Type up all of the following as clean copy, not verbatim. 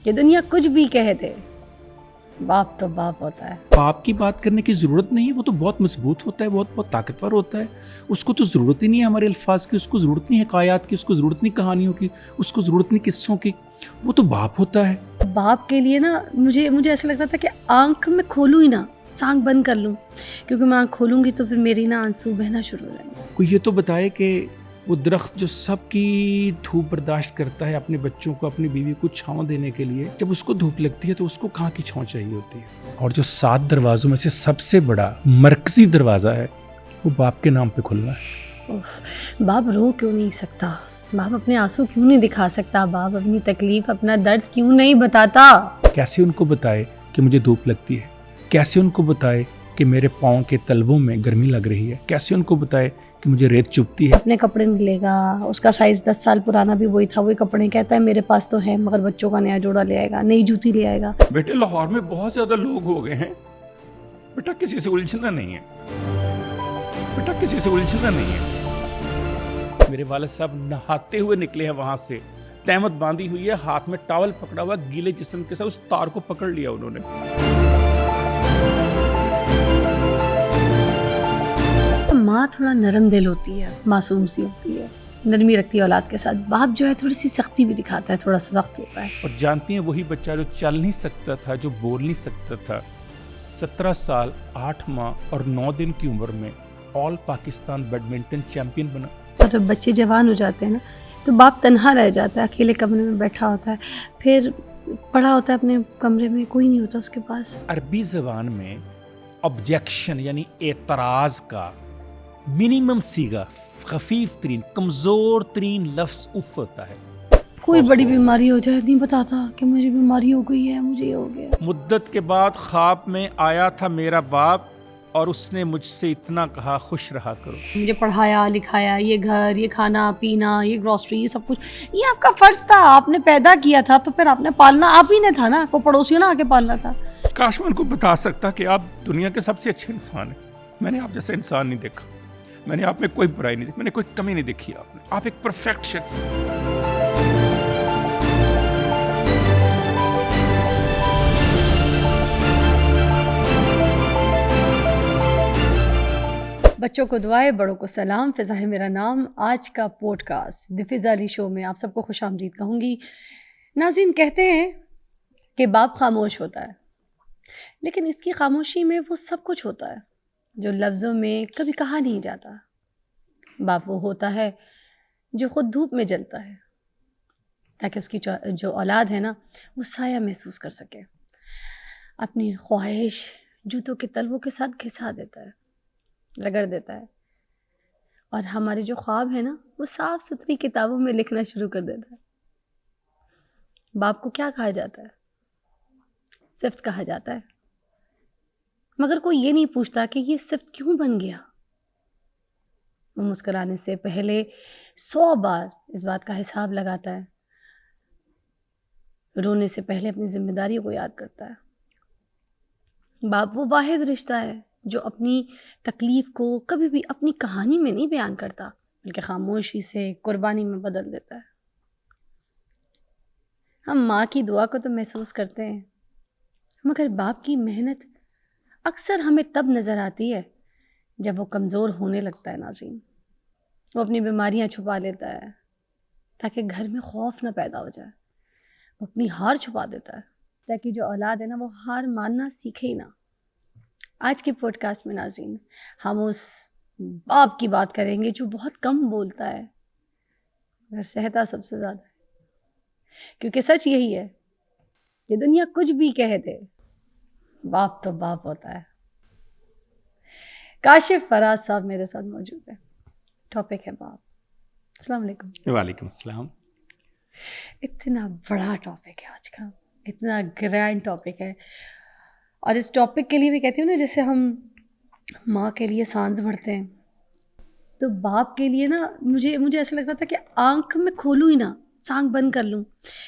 یہ دنیا کچھ بھی کہہ دے، باپ تو باپ ہوتا ہے۔ باپ کی بات کرنے کی ضرورت نہیں ہے، وہ تو بہت مضبوط ہوتا ہے، بہت طاقتور ہوتا ہے، اس کو تو ضرورت ہی نہیں ہے ہمارے الفاظ کی، اس کو ضرورت نہیں حکایات کی، اس کو ضرورت نہیں کہانیوں کی، اس کو ضرورت نہیں قصوں کی، وہ تو باپ ہوتا ہے۔ باپ کے لیے نا مجھے ایسا لگ رہا تھا کہ آنکھ میں کھولوں ہی نہ، آنکھ بند کر لوں، کیونکہ میں آنکھ کھولوں گی تو پھر میری نا آنسو بہنا شروع ہو جائیں گے۔ کوئی یہ تو بتائے کہ وہ درخت جو سب کی دھوپ برداشت کرتا ہے اپنے بچوں کو، اپنی بیوی کو چھاؤں دینے کے لیے، جب اس کو دھوپ لگتی ہے تو اس کو کہاں کی چھاؤں چاہیے ہوتی ہے؟ اور جو 7 دروازوں میں سے سب سے بڑا مرکزی دروازہ ہے وہ باپ کے نام پہ کھلنا ہے۔ باپ رو کیوں نہیں سکتا؟ باپ اپنے آنسو کیوں نہیں دکھا سکتا؟ باپ اپنی تکلیف، اپنا درد کیوں نہیں بتاتا؟ کیسے ان کو بتائے کہ مجھے دھوپ لگتی ہے؟ کیسے ان کو بتائے کہ میرے پاؤں کے تلووں میں گرمی لگ رہی ہے؟ کیسے ان کو بتائے کہ مجھے ریت چبھتی ہے؟ اپنے کپڑے نہیں لے گا، اس کا سائز 10 سال پرانا بھی وہی تھا، وہی کپڑے کہتا ہے میرے پاس تو ہے، مگر بچوں کا نیا جوڑا لے آئے گا، نئی جوتی لے آئے گا۔ بیٹے لاہور میں بہت زیادہ لوگ ہو گئے ہیں، بیٹا کسی سے الجھنا نہیں ہے، بیٹا کسی سے الجھنا نہیں ہے۔ میرے والد صاحب نہاتے ہوئے نکلے ہیں وہاں سے، تہمت باندھی ہوئی ہے، ہاتھ میں ٹاول پکڑا ہوا، گیلے جسم کے ساتھ اس تار کو پکڑ لیا انہوں نے۔ ماں تھوڑا نرم دل ہوتی ہے، معصوم سی ہوتی ہے، نرمی رکھتی ہے اولاد کے ساتھ۔ باپ جو ہے تھوڑی سی سختی بھی دکھاتا ہے، تھوڑا سا سخت ہوتا ہے۔ اور جانتی ہیں وہی بچہ جو چل نہیں سکتا تھا، جو بول نہیں سکتا تھا، 17 سال 8 ماہ اور 9 دن کی عمر میں آل پاکستان بیڈمنٹن چیمپئن بنا۔ اور جب بچے جوان ہو جاتے ہیں نا تو باپ تنہا رہ جاتا ہے، اکیلے کمرے میں بیٹھا ہوتا ہے، پھر پڑا ہوتا ہے اپنے کمرے میں، کوئی نہیں ہوتا اس کے پاس۔ عربی زبان میں آبجیکشن یعنی اعتراض کا منیمم صیغہ، خفیف ترین کمزور ترین لفظ اف ہوتا ہے۔ کوئی بڑی بیماری ہو جائے نہیں بتاتا کہ مجھے بیماری ہو گئی ہے، مجھے یہ ہو گیا۔ مدت کے بعد خواب میں آیا تھا میرا باپ اور اس نے مجھ سے اتنا کہا خوش رہا کرو۔ مجھے پڑھایا لکھایا، یہ گھر، یہ کھانا پینا، یہ گروسری، یہ سب کچھ یہ آپ کا فرض تھا، آپ نے پیدا کیا تھا تو پھر آپ نے پالنا آپ ہی نے تھا نا، کوئی پڑوسیوں نے آ کے پالنا تھا۔ کاش میں ان کو بتا سکتا کہ آپ دنیا کے سب سے اچھے انسان ہیں، میں نے آپ جیسا انسان نہیں دیکھا، میں نے آپ میں کوئی برائی نہیں دیکھی، میں نے کوئی کمی نہیں دیکھی آپ ایک پرفیکٹ شخص ہیں۔ بچوں کو دعائیں، بڑوں کو سلام، فضا ہے میرا نام۔ آج کا پوڈ کاسٹ دی فضا علی شو میں آپ سب کو خوش آمدید کہوں گی۔ ناظرین، کہتے ہیں کہ باپ خاموش ہوتا ہے، لیکن اس کی خاموشی میں وہ سب کچھ ہوتا ہے جو لفظوں میں کبھی کہا نہیں جاتا۔ باپ وہ ہوتا ہے جو خود دھوپ میں جلتا ہے تاکہ اس کی جو اولاد ہے نا وہ سایہ محسوس کر سکے، اپنی خواہش جوتوں کے تلووں کے ساتھ گھسا دیتا ہے، رگڑ دیتا ہے، اور ہمارے جو خواب ہے نا وہ صاف ستھری کتابوں میں لکھنا شروع کر دیتا ہے۔ باپ کو کیا کہا جاتا ہے؟ صفت کہا جاتا ہے، مگر کوئی یہ نہیں پوچھتا کہ یہ صفت کیوں بن گیا۔ وہ مسکرانے سے پہلے 100 بار اس بات کا حساب لگاتا ہے، رونے سے پہلے اپنی ذمہ داریوں کو یاد کرتا ہے۔ باپ وہ واحد رشتہ ہے جو اپنی تکلیف کو کبھی بھی اپنی کہانی میں نہیں بیان کرتا، بلکہ خاموشی سے قربانی میں بدل دیتا ہے۔ ہم ماں کی دعا کو تو محسوس کرتے ہیں، مگر باپ کی محنت اکثر ہمیں تب نظر آتی ہے جب وہ کمزور ہونے لگتا ہے۔ ناظرین، وہ اپنی بیماریاں چھپا لیتا ہے تاکہ گھر میں خوف نہ پیدا ہو جائے، وہ اپنی ہار چھپا دیتا ہے تاکہ جو اولاد ہے نا وہ ہار ماننا سیکھے ہی نہ۔ آج کے پوڈ کاسٹ میں ناظرین ہم اس باپ کی بات کریں گے جو بہت کم بولتا ہے مگر سہتا سب سے زیادہ ہے، کیونکہ سچ یہی ہے کہ دنیا کچھ بھی کہہ دے، باپ تو باپ ہوتا ہے۔ کاشف فراز صاحب میرے ساتھ موجود ہیں، ٹاپک ہے باپ۔ السلام علیکم۔ وعلیکم السلام۔ اتنا بڑا ٹاپک ہے آج کا، اتنا گرینڈ ٹاپک ہے، اور اس ٹاپک کے لیے بھی کہتی ہوں نا جیسے ہم ماں کے لیے سانز بھرتے ہیں تو باپ کے لیے نا مجھے ایسا لگ رہا تھا کہ آنکھ میں کھولوں ہی نہ، آنکھ بند کر لوں،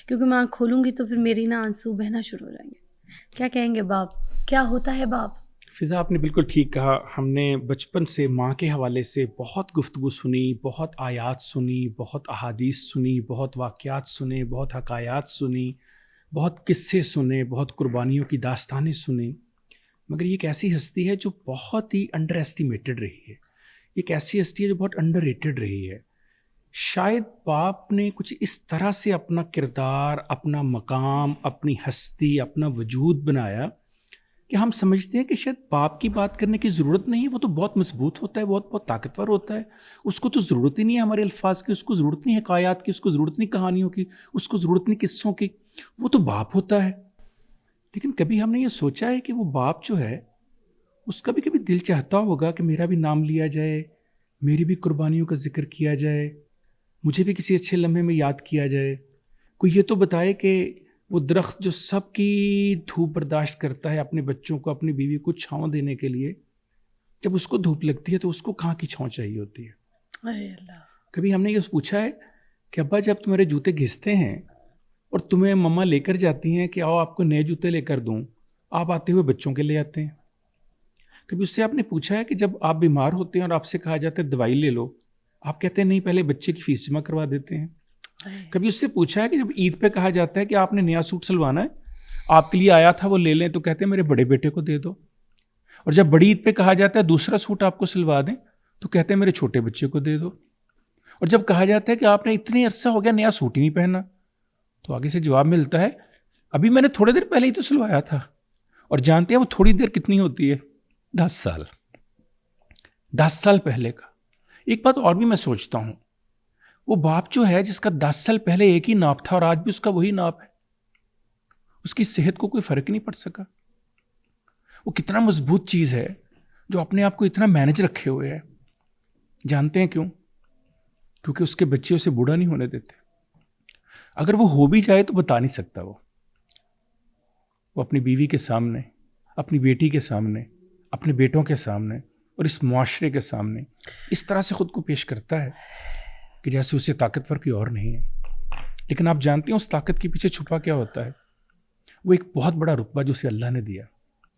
کیونکہ میں آنکھ کھولوں گی تو پھر میری نا آنسو بہنا شروع ہو جائیں گے۔ کیا کہیں گے باپ؟ کیا ہوتا ہے باپ؟ فضا، آپ نے بالکل ٹھیک کہا۔ ہم نے بچپن سے ماں کے حوالے سے بہت گفتگو سنی، بہت آیات سنی، بہت احادیث سنی، بہت واقعات سنے، بہت حکایات سنی، بہت قصے سنے, بہت قربانیوں کی داستانیں سنیں, مگر یہ ایک ایسی ہستی ہے جو بہت ہی انڈر ایسٹیمیٹڈ رہی ہے. ایک ایسی ہستی ہے جو بہت انڈر ریٹڈ رہی ہے. شاید باپ نے کچھ اس طرح سے اپنا کردار, اپنا مقام, اپنی ہستی, اپنا وجود بنایا کہ ہم سمجھتے ہیں کہ شاید باپ کی بات کرنے کی ضرورت نہیں ہے, وہ تو بہت مضبوط ہوتا ہے, بہت طاقتور ہوتا ہے, اس کو تو ضرورت ہی نہیں ہے ہمارے الفاظ کی, اس کو ضرورت نہیں حکایات کی, اس کو ضرورت نہیں کہانیوں کی, اس کو ضرورت نہیں قصوں کی, وہ تو باپ ہوتا ہے. لیکن کبھی ہم نے یہ سوچا ہے کہ وہ باپ جو ہے اس کا بھی کبھی دل چاہتا ہوگا کہ میرا بھی نام لیا جائے, میری بھی قربانیوں کا ذکر کیا جائے, مجھے بھی کسی اچھے لمحے میں یاد کیا جائے. کوئی یہ تو بتائے کہ وہ درخت جو سب کی دھوپ برداشت کرتا ہے اپنے بچوں کو, اپنی بیوی کو چھاؤں دینے کے لیے, جب اس کو دھوپ لگتی ہے تو اس کو کہاں کی چھاؤں چاہیے ہوتی ہے. اے اللہ. کبھی ہم نے یہ پوچھا ہے کہ ابا جب تمہارے جوتے گھستے ہیں اور تمہیں مما لے کر جاتی ہیں کہ آؤ آپ کو نئے جوتے لے کر دوں, آپ آتے ہوئے بچوں کے لے آتے ہیں. کبھی اس سے آپ نے پوچھا ہے کہ جب آپ بیمار ہوتے ہیں اور آپ سے کہا جاتا ہے دوائی لے لو, آپ کہتے ہیں نہیں پہلے بچے کی فیس جمع کروا دیتے ہیں. کبھی اس سے پوچھا ہے کہ جب عید پہ کہا جاتا ہے کہ آپ نے نیا سوٹ سلوانا ہے, آپ کے لیے آیا تھا وہ لے لیں, تو کہتے ہیں میرے بڑے بیٹے کو دے دو. اور جب بڑی عید پہ کہا جاتا ہے دوسرا سوٹ آپ کو سلوا دیں, تو کہتے ہیں میرے چھوٹے بچے کو دے دو. اور جب کہا جاتا ہے کہ آپ نے اتنے عرصہ ہو گیا نیا سوٹ ہی نہیں پہنا, تو آگے سے جواب ملتا ہے ابھی میں نے تھوڑے دیر پہلے ہی تو سلوایا تھا. اور جانتے ہیں وہ تھوڑی دیر کتنی ہوتی ہے؟ 10 سال. 10 سال پہلے کا. ایک بات اور بھی میں سوچتا ہوں, وہ باپ جو ہے جس کا 10 سال پہلے ایک ہی ناپ تھا اور آج بھی اس کا وہی ناپ ہے, اس کی صحت کو کوئی فرق نہیں پڑ سکا. وہ کتنا مضبوط چیز ہے جو اپنے آپ کو اتنا مینج رکھے ہوئے ہے. جانتے ہیں کیوں؟ کیونکہ اس کے بچے اسے بوڑھا نہیں ہونے دیتے. اگر وہ ہو بھی جائے تو بتا نہیں سکتا. وہ اپنی بیوی کے سامنے, اپنی بیٹی کے سامنے, اپنے بیٹوں کے سامنے اور اس معاشرے کے سامنے اس طرح سے خود کو پیش کرتا ہے کہ جیسے اسے طاقتور کوئی اور نہیں ہے. لیکن آپ جانتے ہیں اس طاقت کے پیچھے چھپا کیا ہوتا ہے؟ وہ ایک بہت بڑا رتبہ جو اسے اللہ نے دیا.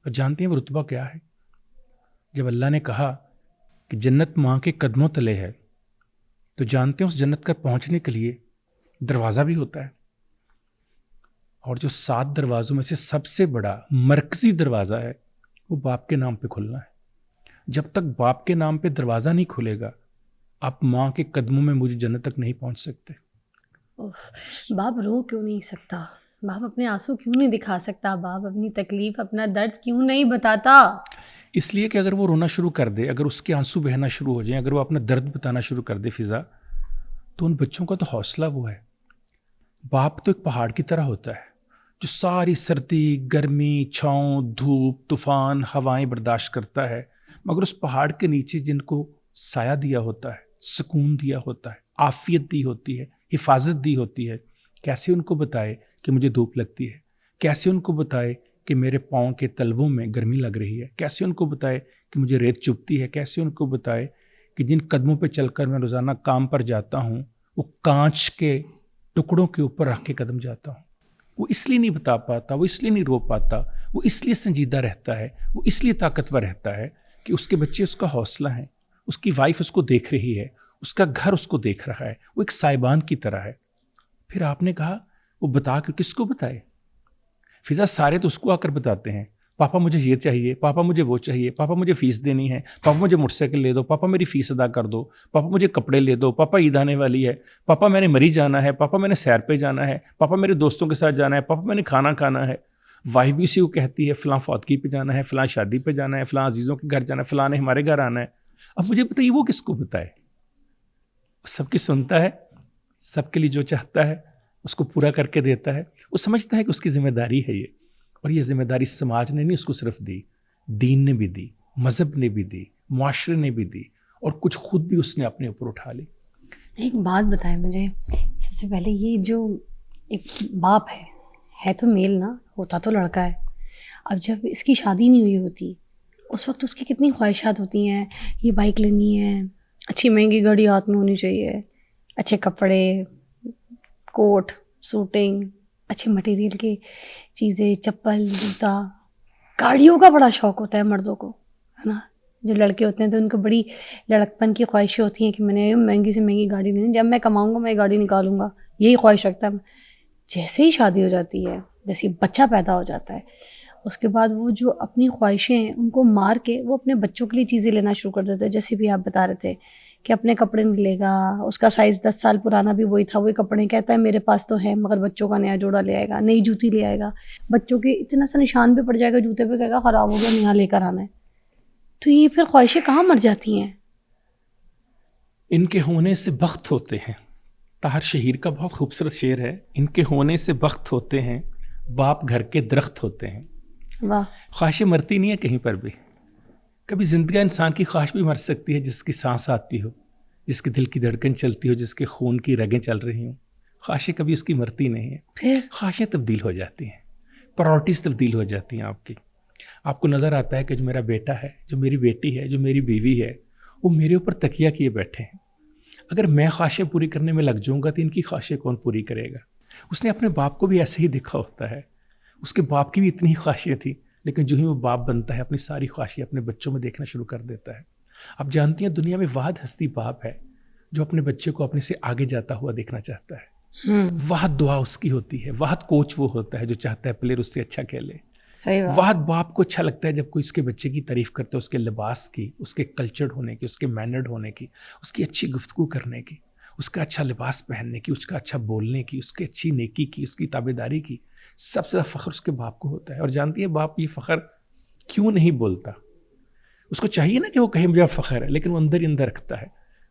اور جانتے ہیں وہ رتبہ کیا ہے؟ جب اللہ نے کہا کہ جنت ماں کے قدموں تلے ہے, تو جانتے ہیں اس جنت کا پہنچنے کے لیے دروازہ بھی ہوتا ہے. اور جو 7 دروازوں میں سے سب سے بڑا مرکزی دروازہ ہے وہ باپ کے نام پہ کھلنا ہے. جب تک باپ کے نام پہ دروازہ نہیں کھلے گا آپ ماں کے قدموں میں مجھے جنت تک نہیں پہنچ سکتے. باپ رو کیوں نہیں سکتا؟ باپ اپنے آنسو کیوں نہیں دکھا سکتا؟ باپ اپنی تکلیف, اپنا درد کیوں نہیں بتاتا؟ اس لیے کہ اگر وہ رونا شروع کر دے, اگر اس کے آنسو بہنا شروع ہو جائیں, اگر وہ اپنا درد بتانا شروع کر دے فضا, تو ان بچوں کا تو حوصلہ وہ ہے. باپ تو ایک پہاڑ کی طرح ہوتا ہے جو ساری سردی, گرمی, چھاؤں, دھوپ, طوفان, ہوائیں برداشت کرتا ہے, مگر اس پہاڑ کے نیچے جن کو سایہ دیا ہوتا ہے, سکون دیا ہوتا ہے, عافیت دی ہوتی ہے, حفاظت دی ہوتی ہے, کیسے ان کو بتائے کہ مجھے دھوپ لگتی ہے, کیسے ان کو بتائے کہ میرے پاؤں کے تلووں میں گرمی لگ رہی ہے, کیسے ان کو بتائے کہ مجھے ریت چبھتی ہے, کیسے ان کو بتائے کہ جن قدموں پہ چل کر میں روزانہ کام پر جاتا ہوں وہ کانچ کے ٹکڑوں کے اوپر رکھ کے قدم جاتا ہوں. وہ اس لیے نہیں بتا پاتا, وہ اس لیے نہیں رو پاتا, وہ اس لیے سنجیدہ رہتا ہے, وہ اس لیے طاقتور رہتا ہے کہ اس کے بچے اس کا حوصلہ ہیں, اس کی وائف اس کو دیکھ رہی ہے, اس کا گھر اس کو دیکھ رہا ہے, وہ ایک سائبان کی طرح ہے. پھر آپ نے کہا وہ بتا کے کس کو بتائے؟ فضا سارے تو اس کو آ کر بتاتے ہیں, پاپا مجھے یہ چاہیے, پاپا مجھے وہ چاہیے, پاپا مجھے فیس دینی ہے, پاپا مجھے موٹر سائیکل لے دو, پاپا میری فیس ادا کر دو, پاپا مجھے کپڑے لے دو, پاپا عید آنے والی ہے, پاپا میں نے مری جانا ہے, پاپا میں نے سیر پہ جانا ہے, پاپا میرے دوستوں کے ساتھ جانا ہے, پاپا میں نے کھانا کھانا ہے. وائف بھی اسی کو کہتی ہے فلاں فوتگی پہ جانا ہے, فلاں شادی پہ جانا ہے, فلاں عزیزوں کے گھر جانا ہے, فلاں نے ہمارے گھر آنا ہے. اب مجھے بتائیے وہ کس کو بتائے؟ سب کی سنتا ہے, سب کے لیے جو چاہتا ہے اس کو پورا کر کے دیتا ہے. وہ سمجھتا ہے کہ اس کی ذمہ داری ہے یہ, اور یہ ذمہ داری سماج نے نہیں اس کو صرف دی, دین نے بھی دی, مذہب نے بھی دی, معاشرے نے بھی دی, اور کچھ خود بھی اس نے اپنے اوپر اٹھا لی. ایک بات بتائیں مجھے, سب سے پہلے یہ جو ایک باپ ہے تو میل نا, ہوتا تو لڑکا ہے. اب جب اس کی شادی نہیں ہوئی ہوتی اس وقت اس کی کتنی خواہشات ہوتی ہیں, یہ بائک لینی ہے, اچھی مہنگی گاڑی ہاتھ میں ہونی چاہیے, اچھے کپڑے, کوٹ, سوٹنگ, اچھے مٹیریل کی چیزیں, چپل, جوتا. گاڑیوں کا بڑا شوق ہوتا ہے مردوں کو, ہے نا. جو لڑکے ہوتے ہیں تو ان کو بڑی لڑکپن کی خواہشیں ہوتی ہیں کہ میں نے مہنگی سے مہنگی گاڑی لینی, جب میں کماؤں گا میں گاڑی نکالوں گا, یہی خواہش رکھتا ہے. جیسے ہی شادی ہو جاتی ہے, جیسے بچہ پیدا ہو جاتا ہے اس کے بعد وہ جو اپنی خواہشیں ہیں ان کو مار کے وہ اپنے بچوں کے لیے چیزیں لینا شروع کر دیتا ہے. جیسے بھی آپ بتا رہے تھے کہ اپنے کپڑے نہیں لے گا, اس کا سائز 10 سال پرانا بھی وہی تھا, وہی کپڑے, کہتا ہے میرے پاس تو ہے مگر بچوں کا نیا جوڑا لے آئے گا, نئی جوتی لے آئے گا, بچوں کے اتنا سا نشان بھی پڑ جائے گا جوتے پہ, کہے گا خراب ہو گیا نیا لے کر آنا ہے. تو یہ پھر خواہشیں کہاں مر جاتی ہیں؟ ان کے ہونے سے بخت ہوتے ہیں. طاہر شہیر کا بہت خوبصورت شعر ہے, ان کے ہونے سے بخت ہوتے ہیں, باپ گھر کے درخت ہوتے ہیں. واہ. خواہشیں مرتی نہیں ہیں کہیں پر بھی. کبھی زندگی انسان کی خواہش بھی مر سکتی ہے, جس کی سانس آتی ہو, جس کے دل کی دھڑکن چلتی ہو, جس کے خون کی رگیں چل رہی ہوں. خواہشیں کبھی اس کی مرتی نہیں ہیں. پھر خواہشیں تبدیل ہو جاتی ہیں, پرائورٹیز تبدیل ہو جاتی ہیں آپ کی. آپ کو نظر آتا ہے کہ جو میرا بیٹا ہے, جو میری بیٹی ہے, جو میری بیوی ہے, وہ میرے اوپر تکیہ کیے بیٹھے ہیں. اگر میں خواہشیں پوری کرنے میں لگ جاؤں گا تو ان کی خواہشیں کون پوری کرے گا؟ اس نے اپنے باپ کو بھی ایسے ہی دیکھا ہوتا ہے. اس کے باپ کی بھی اتنی ہی خواہشیں تھیں, لیکن جو ہی وہ باپ بنتا ہے اپنی ساری خواہشیں اپنے بچوں میں دیکھنا شروع کر دیتا ہے. آپ جانتی ہیں دنیا میں واحد ہستی باپ ہے جو اپنے بچے کو اپنے سے آگے جاتا ہوا دیکھنا چاہتا ہے. واحد دعا اس کی ہوتی ہے, واحد کوچ وہ ہوتا ہے جو چاہتا ہے پلیئر اس سے اچھا کھیلے. واحد باپ کو اچھا لگتا ہے جب کوئی اس کے بچے کی تعریف کرتا ہے, اس کے لباس کی, اس کے کلچرڈ ہونے کی, اس کے مینرڈ ہونے کی, اس کی اچھی گفتگو کرنے کی, اس کا اچھا لباس پہننے کی, اس کا اچھا بولنے کی, اس کی اچھی نیکی کی, اس کی تابعداری کی. سب سے زیادہ فخر اس کے باپ کو ہوتا ہے. اور جانتی ہے باپ یہ فخر کیوں نہیں بولتا؟ اس کو چاہیے نا کہ وہ کہیں مجھے فخر ہے, لیکن وہ اندر ہی اندر رکھتا ہے.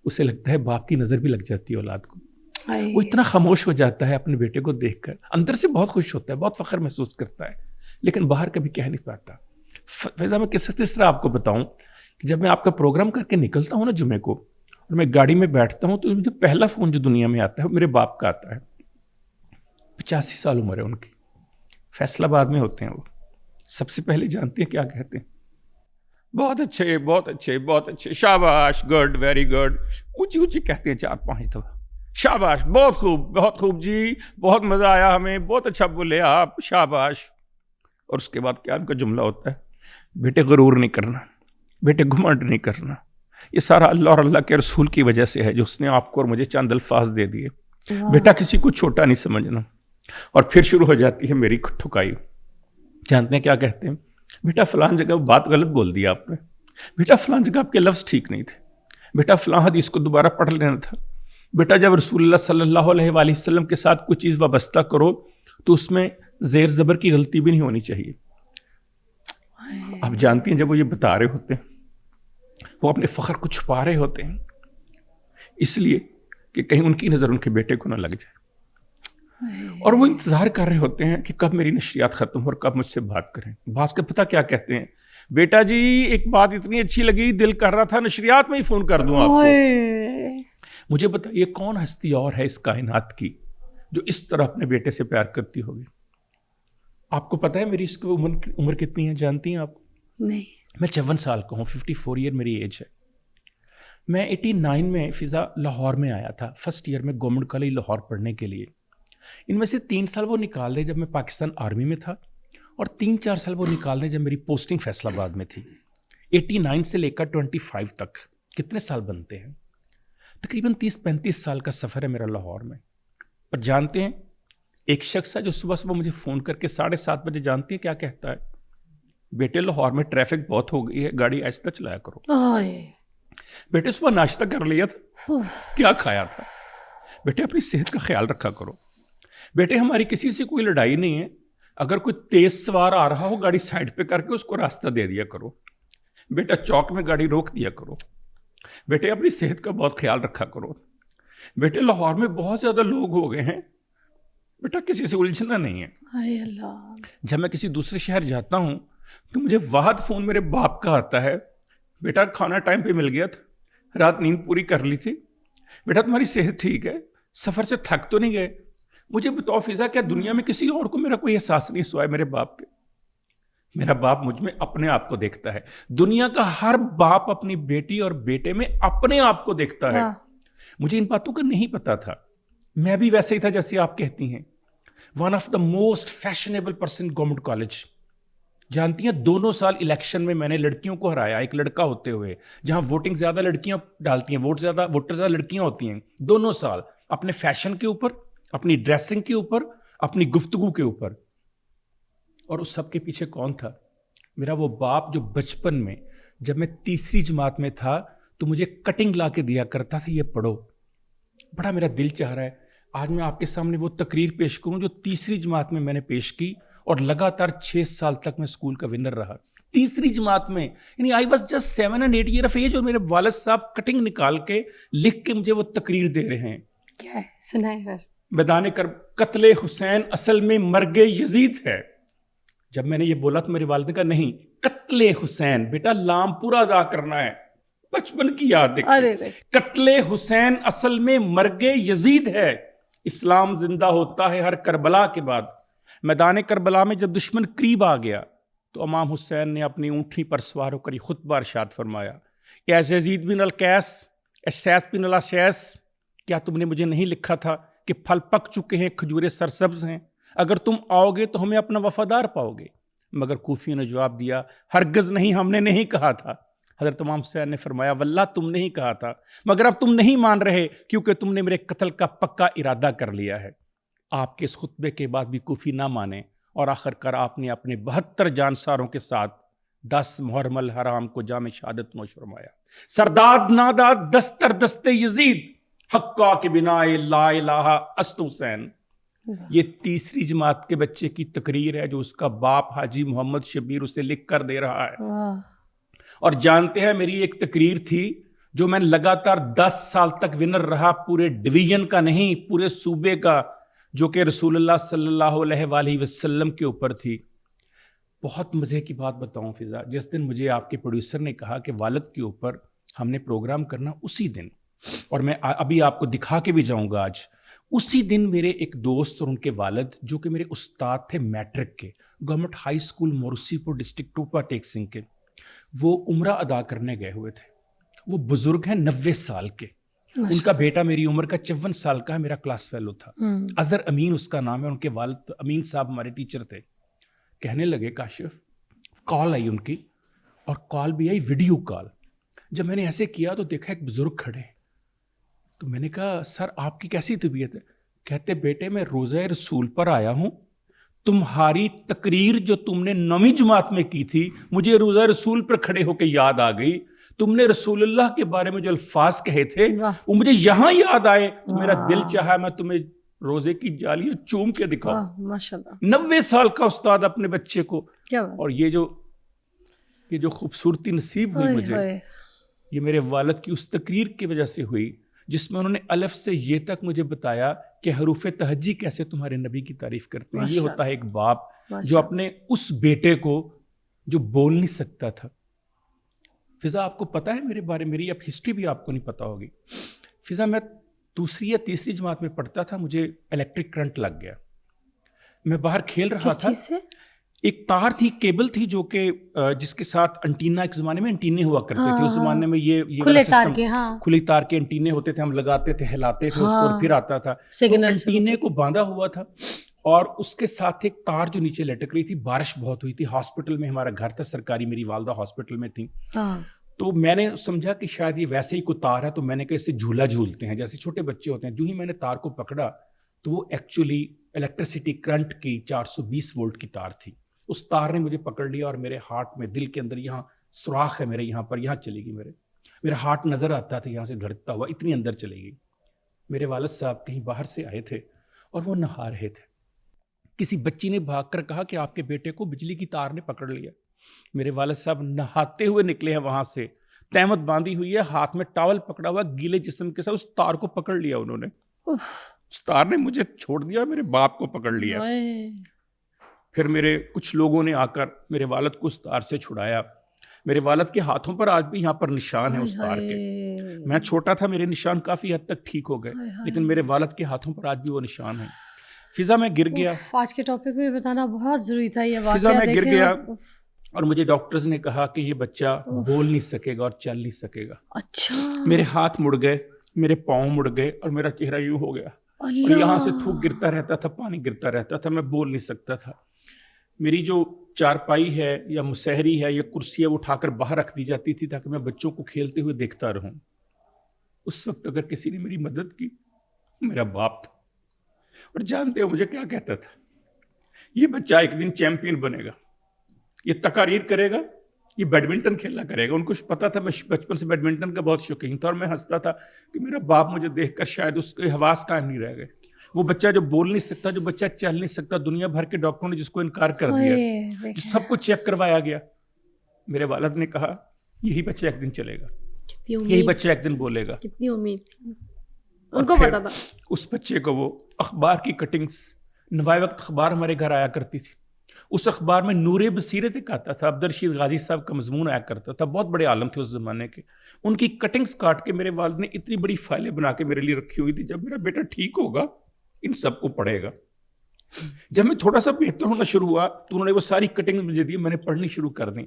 اسے لگتا ہے باپ کی نظر بھی لگ جاتی ہے اولاد کو. وہ اتنا خاموش ہو جاتا ہے اپنے بیٹے کو دیکھ کر, اندر سے بہت خوش ہوتا ہے, بہت فخر محسوس کرتا ہے, لیکن باہر کبھی کہہ نہیں پاتا. فیضا میں کس طرح آپ کو بتاؤں کہ جب میں آپ کا پروگرام کر کے نکلتا ہوں نا جمعے کو, اور میں گاڑی میں بیٹھتا ہوں, تو مجھے پہلا فون جو دنیا میں آتا ہے وہ میرے باپ کا آتا ہے. 85 سال عمر ہے ان کی, فیصل آباد میں ہوتے ہیں وہ. سب سے پہلے جانتے ہیں کیا کہتے ہیں؟ بہت اچھے, بہت اچھے, بہت اچھے, شاباش, گڈ, ویری گڈ. اونچی اونچی کہتے ہیں 4-5 دفعہ, شاباش, بہت خوب, بہت خوب جی, بہت مزہ آیا ہمیں, بہت اچھا بولے آپ, شاباش. اور اس کے بعد کیا ان کا جملہ ہوتا ہے؟ بیٹے غرور نہیں کرنا, بیٹے گھمنڈ نہیں کرنا. یہ سارا اللہ اور اللہ کے رسول کی وجہ سے ہے جو اس نے آپ کو اور مجھے چند الفاظ دے دیے. بیٹا کسی کو چھوٹا نہیں سمجھنا. اور پھر شروع ہو جاتی ہے میری ٹھکائی. جانتے ہیں کیا کہتے ہیں؟ بیٹا فلان جگہ بات غلط بول دیا آپ نے, بیٹا فلان جگہ آپ کے لفظ ٹھیک نہیں تھے, بیٹا فلاں حدیث کو دوبارہ پڑھ لینا تھا, بیٹا جب رسول اللہ صلی اللہ علیہ وآلہ وسلم کے ساتھ کوئی چیز وابستہ کرو تو اس میں زیر زبر کی غلطی بھی نہیں ہونی چاہیے. آپ جانتی ہیں جب وہ یہ بتا رہے ہوتے ہیں وہ اپنے فخر کو چھپا رہے ہوتے ہیں, اس لیے کہ کہیں ان کی نظر ان کے بیٹے کو نہ لگ جائے. اور وہ انتظار کر رہے ہوتے ہیں کہ کب میری نشریات ختم ہو اور کب مجھ سے بات کریں. بعض کا پتہ کیا کہتے ہیں؟ بیٹا جی ایک بات اتنی اچھی لگی, دل کر رہا تھا نشریات میں ہی فون کر دوں آپ کو. مجھے بتائیے کون ہستی اور ہے اس کائنات کی جو اس طرح اپنے بیٹے سے پیار کرتی ہوگی؟ آپ کو پتہ ہے میری اس کو عمر کتنی ہے جانتی ہیں آپ؟ نہیں. میں 54 سال کا ہوں, 54 ایئر میری ایج ہے. میں 89 میں فضا لاہور میں آیا تھا, فرسٹ ایئر میں گورنمنٹ کالج لاہور پڑھنے کے لیے. ان میں سے 3 سال وہ نکال دے جب میں پاکستان آرمی میں تھا, اور 3-4 سال وہ نکال دیں جب میری پوسٹنگ فیصل آباد میں تھی. 89 سے لے کر 25 تک کتنے سال بنتے ہیں؟ تقریباً 30-35 سال کا سفر ہے میرا لاہور میں. اور جانتے ہیں ایک شخص ہے جو صبح مجھے فون کر کے 7:30 بجے, جانتی ہیں کیا کہتا ہے؟ بیٹے لاہور میں ٹریفک بہت ہو گئی ہے, گاڑی آہستہ چلایا کرو. بیٹے صبح ناشتہ کر لیا تھا؟ کیا کھایا تھا؟ بیٹے اپنی صحت کا خیال رکھا کرو. بیٹے ہماری کسی سے کوئی لڑائی نہیں ہے, اگر کوئی تیز سوار آ رہا ہو گاڑی سائڈ پہ کر کے اس کو راستہ دے دیا کرو. بیٹا چوک میں گاڑی روک دیا کرو. بیٹے اپنی صحت کا بہت خیال رکھا کرو. بیٹے لاہور میں بہت زیادہ لوگ ہو گئے ہیں, بیٹا کسی سے الجھنا نہیں ہے. جب میں کسی دوسرے شہر جاتا ہوں تو مجھے واحد فون میرے باپ کا آتا ہے, بیٹا کھانا ٹائم پہ مل گیا تھا, رات نیند پوری کر لی تھی, بیٹا تمہاری صحت ٹھیک ہے, سفر سے تھک تو نہیں گئے. مجھے بتاؤ فضا کیا دنیا میں کسی اور کو میرا کوئی احساس نہیں سوائے میرے باپ کے؟ میرا باپ مجھ میں اپنے آپ کو دیکھتا ہے. دنیا کا ہر باپ اپنی بیٹی اور بیٹے میں اپنے آپ کو دیکھتا ہے. مجھے ان باتوں کا نہیں پتا تھا. میں بھی ویسے ہی تھا جیسے آپ کہتی ہیں. One of the most fashionable person government college. جانتی ہیں 2 سال الیکشن میں میں نے لڑکیوں کو ہرایا, ایک لڑکا ہوتے ہوئے, جہاں ووٹنگ زیادہ لڑکیاں ڈالتی ہیں, ووٹر زیادہ لڑکیاں ہوتی ہیں. 2 سال اپنے فیشن کے اوپر, اپنی ڈریسنگ کے اوپر, اپنی گفتگو کے اوپر. اور اس سب کے پیچھے کون تھا؟ میرا وہ باپ جو بچپن میں جب میں تیسری جماعت میں تھا تو مجھے کٹنگ لا کے دیا کرتا تھا، یہ پڑھو. بڑا میرا دل چاہ رہا ہے آج میں آپ کے سامنے وہ تقریر پیش کروں جو تیسری جماعت میں نے پیش کی اور لگاتار 6 سال تک میں اسکول کا ونر رہا. تیسری جماعت میں، یعنی I was just 7 and 8 years of age، اور میرے والد صاحب کٹنگ نکال کے لکھ کے مجھے وہ تقریر دے رہے ہیں. کیا ہے سنائیں پھر. میدان قتل حسین اصل میں مرگ یزید ہے. جب میں نے یہ بولا تو میرے والد نے کہا نہیں، قتل حسین بیٹا لام پورا ادا کرنا ہے. بچپن کی یاد دیکھیں، قتل حسین اصل میں مرگ یزید ہے. اسلام زندہ ہوتا ہے ہر کربلا کے بعد. میدان کربلا میں جب دشمن قریب آ گیا تو امام حسین نے اپنی اونٹنی پر سوار ہو کر یہ خطبہ ارشاد فرمایا، اے یزید بن القیس، اے شیس بن الشیس، کیا تم نے مجھے نہیں لکھا تھا کہ پھل پک چکے ہیں، کھجوریں سرسبز ہیں، اگر تم آؤ گے تو ہمیں اپنا وفادار پاؤ گے؟ مگر کوفیوں نے جواب دیا، ہرگز نہیں، ہم نے نہیں کہا تھا. حضرت امام حسین نے فرمایا، واللہ تم نے ہی کہا تھا، مگر اب تم نہیں مان رہے کیونکہ تم نے میرے قتل کا پکا ارادہ کر لیا ہے. آپ کے اس خطبے کے بعد بھی کوفی نہ مانے اور آخر کار آپ نے اپنے 72 جانساروں کے ساتھ 10 محرم الحرام کو جام شہادت نوش فرمایا. سرداد نادا دستر دستے یزید، حقا کے بنا لا الہ است حسین. یہ تیسری جماعت کے بچے کی تقریر ہے جو اس کا باپ حاجی محمد شبیر اسے لکھ کر دے رہا ہے. اور جانتے ہیں میری ایک تقریر تھی جو میں لگاتار 10 سال تک ونر رہا، پورے ڈویژن کا نہیں، پورے صوبے کا، جو کہ رسول اللہ صلی اللہ علیہ وآلہ وسلم کے اوپر تھی. بہت مزے کی بات بتاؤں فضا، جس دن مجھے آپ کے پروڈیوسر نے کہا کہ والد کے اوپر ہم نے پروگرام کرنا، اسی دن، اور میں ابھی آپ کو دکھا کے بھی جاؤں گا آج، اسی دن میرے ایک دوست اور ان کے والد جو کہ میرے استاد تھے میٹرک کے، گورنمنٹ ہائی اسکول موروسی پور ڈسٹرکٹ ٹوپا ٹیک سنگھ کے، وہ عمرہ ادا کرنے گئے ہوئے تھے. وہ بزرگ ہیں 90 سال کے. ان کا بیٹا میری عمر کا 54 سال کا ہے، میرا کلاس فیلو تھا، اظہر امین اس کا نام ہے. ان کے والد امین صاحب ہمارے ٹیچر تھے. کہنے لگے کاشف، کال آئی ان کی، اور کال بھی آئی ویڈیو کال. جب میں نے ایسے کیا تو دیکھا ایک بزرگ کھڑے. تو میں نے کہا سر آپ کی کیسی طبیعت ہے؟ کہتے بیٹے میں روزہ رسول پر آیا ہوں، تمہاری تقریر جو تم نے 9ویں جماعت میں کی تھی مجھے روزہ رسول پر کھڑے ہو کے یاد آ گئی. تم نے رسول اللہ کے بارے میں جو الفاظ کہے تھے وہ مجھے یہاں یاد آئے، تو میرا دل چاہا میں تمہیں روزے کی جالیاں چوم کے دکھاؤں. ماشاءاللہ 90 سال کا استاد اپنے بچے کو. کیا بات. اور یہ جو خوبصورتی نصیب ہوئی مجھے، یہ میرے والد کی اس تقریر کی وجہ سے ہوئی جس میں انہوں نے الف سے یہ تک مجھے بتایا کہ حروف تہجی کیسے تمہارے نبی کی تعریف کرتے ہیں. یہ ہوتا ہے ایک باپ جو اپنے اس بیٹے کو جو بول نہیں سکتا تھا. فضا آپ کو پتا ہے میرے بارے، میری اب ہسٹری بھی آپ کو نہیں پتا ہوگی. فضا میں 2 یا 3 جماعت میں پڑھتا تھا، مجھے الیکٹرک کرنٹ لگ گیا. میں باہر کھیل رہا تھا، ایک تار تھی، کیبل تھی جو کہ جس کے ساتھ انٹینا، ایک زمانے میں انٹینے ہوا کرتے تھے، اس زمانے میں یہ کھلے تار کے انٹینے ہوتے تھے، ہم لگاتے تھے، ہلاتے تھے اس کو اور پھر آتا تھا. انٹینے کو باندھا ہوا تھا اور اس کے ساتھ ایک تار جو نیچے لٹک رہی تھی. بارش بہت ہوئی تھی، ہاسپٹل میں ہمارا گھر تھا سرکاری، میری والدہ ہاسپٹل میں تھی. تو میں نے سمجھا کہ شاید یہ ویسے ہی کوئی تار ہے، تو میں نے کہا اسے جھولا جھولتے ہیں جیسے چھوٹے بچے ہوتے ہیں. جو ہی میں نے تار کو پکڑا تو وہ ایکچولی الیکٹریسٹی کرنٹ کی 420 وولٹ کی تار تھی. اس تار نے مجھے پکڑ لیا اور میرے ہارٹ میں، دل کے اندر یہاں سوراخ ہے میرے، یہاں پر، یہاں چلی گئی. میرا ہارٹ نظر آتا تھا یہاں سے دھڑکتا ہوا، اتنی اندر چلی گئی. میرے والد صاحب کہیں باہر سے آئے تھے اور وہ نہا رہے تھے. کسی بچی نے بھاگ کر کہا کہ آپ کے بیٹے کو بجلی کی تار نے پکڑ لیا. میرے والد صاحب نہاتے ہوئے نکلے ہیں وہاں سے، تہمت باندھی ہوئی ہے، ہاتھ میں ٹاول پکڑا ہوا، گیلے جسم کے ساتھ اس تار کو پکڑ لیا انہوں نے. اس تار نے مجھے چھوڑ دیا، میرے باپ کو پکڑ لیا. پھر میرے کچھ لوگوں نے آ کر میرے والد کو اس تار سے چھڑایا. میرے والد کے ہاتھوں پر آج بھی یہاں پر نشان ہیں اس تار کے. میں چھوٹا تھا، میرے نشان کافی حد تک ٹھیک ہو گئے، لیکن میرے والد کے ہاتھوں پر آج بھی وہ نشان ہیں. فضا میں گر گیا. آج کے ٹاپک میں بتانا بہت ضروری تھا یہ واقعہ. فضا میں گر گیا اور مجھے ڈاکٹرز نے کہا کہ یہ بچہ بول نہیں سکے گا اور چل نہیں سکے گا. اچھا. میرے میرے ہاتھ مڑ گئے، میرے پاؤں مڑ گئے اور میرا چہرہ یوں ہو گیا اور یہاں سے تھوک گرتا رہتا تھا، پانی گرتا رہتا تھا، میں بول نہیں سکتا تھا. میری جو چارپائی ہے یا مسہری ہے یا کرسی ہے وہ اٹھا کر باہر رکھ دی جاتی تھی تاکہ میں بچوں کو کھیلتے ہوئے دیکھتا رہوں. اس وقت اگر کسی نے میری مدد کی، میرا باپ تھا. اور جانتے ہو مجھے کیا کہتا تھا یہ بچہ ایک دن چیمپئن بنے گا, یہ تقاریر کرے گا, یہ بیڈمنٹن کھیلنا کرے گا. ان کو پتا تھا میں بچپن سے بیڈمنٹن کا بہت شوقین تھا, اور میں ہنستا تھا کہ میرا باپ مجھے دیکھ کر شاید اس کے حواس قائم نہیں رہ گئے. وہ بچہ جو بول نہیں سکتا, جو بچہ چل نہیں سکتا, دنیا بھر کے ڈاکٹروں نے جس کو انکار کر دیا, سب کو چیک کروایا گیا, میرے والد نے کہا یہی بچہ ایک دن چلے گا, یہی بچہ ایک دن بولے گا. کتنی امید تھی ان کو, پتا تھا. اس بچے کو وہ اخبار کی کٹنگز, نوائے وقت اخبار ہمارے گھر آیا کرتی تھی, اس اخبار میں نور بصیرت ایک آتا تھا, عبدالرشید غازی صاحب کا مضمون آیا کرتا تھا, بہت بڑے عالم تھے اس زمانے کے. ان کی کٹنگز کاٹ کے میرے والد نے اتنی بڑی فائلیں بنا کے میرے لیے رکھی ہوئی تھی, جب میرا بیٹا ٹھیک ہوگا ان سب کو پڑھے گا. جب میں تھوڑا سا بہتر ہونا شروع ہوا تو انہوں نے وہ ساری کٹنگ مجھے دی, میں نے پڑھنی شروع کر دی.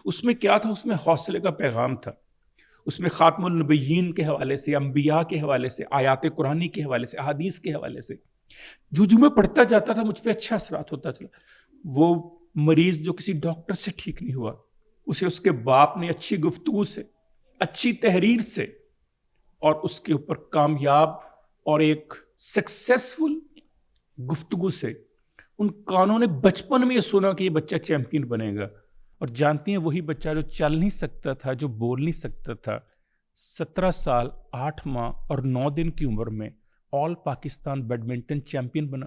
اس میں کیا تھا, اس میں حوصلے کا پیغام تھا, اس میں خاتم النبیین کے حوالے سے, انبیاء کے حوالے سے, آیات قرآنی کے حوالے سے, احادیث کے حوالے سے. جو میں پڑھتا جاتا تھا مجھ پہ اچھا اثرات ہوتا چلا. وہ مریض جو کسی ڈاکٹر سے ٹھیک نہیں ہوا, اسے اس کے باپ نے اچھی گفتگو سے, اچھی تحریر سے, اور اس کے اوپر کامیاب اور ایک سکسیسفل گفتگو سے ان کانوں نے بچپن میں یہ سنا کہ یہ بچہ چیمپئن بنے گا. اور جانتی ہیں وہی بچہ جو چل نہیں سکتا تھا, جو بول نہیں سکتا تھا, 17 سال 8 ماہ اور 9 دن کی عمر میں آل پاکستان بیڈمنٹن چیمپئن بنا.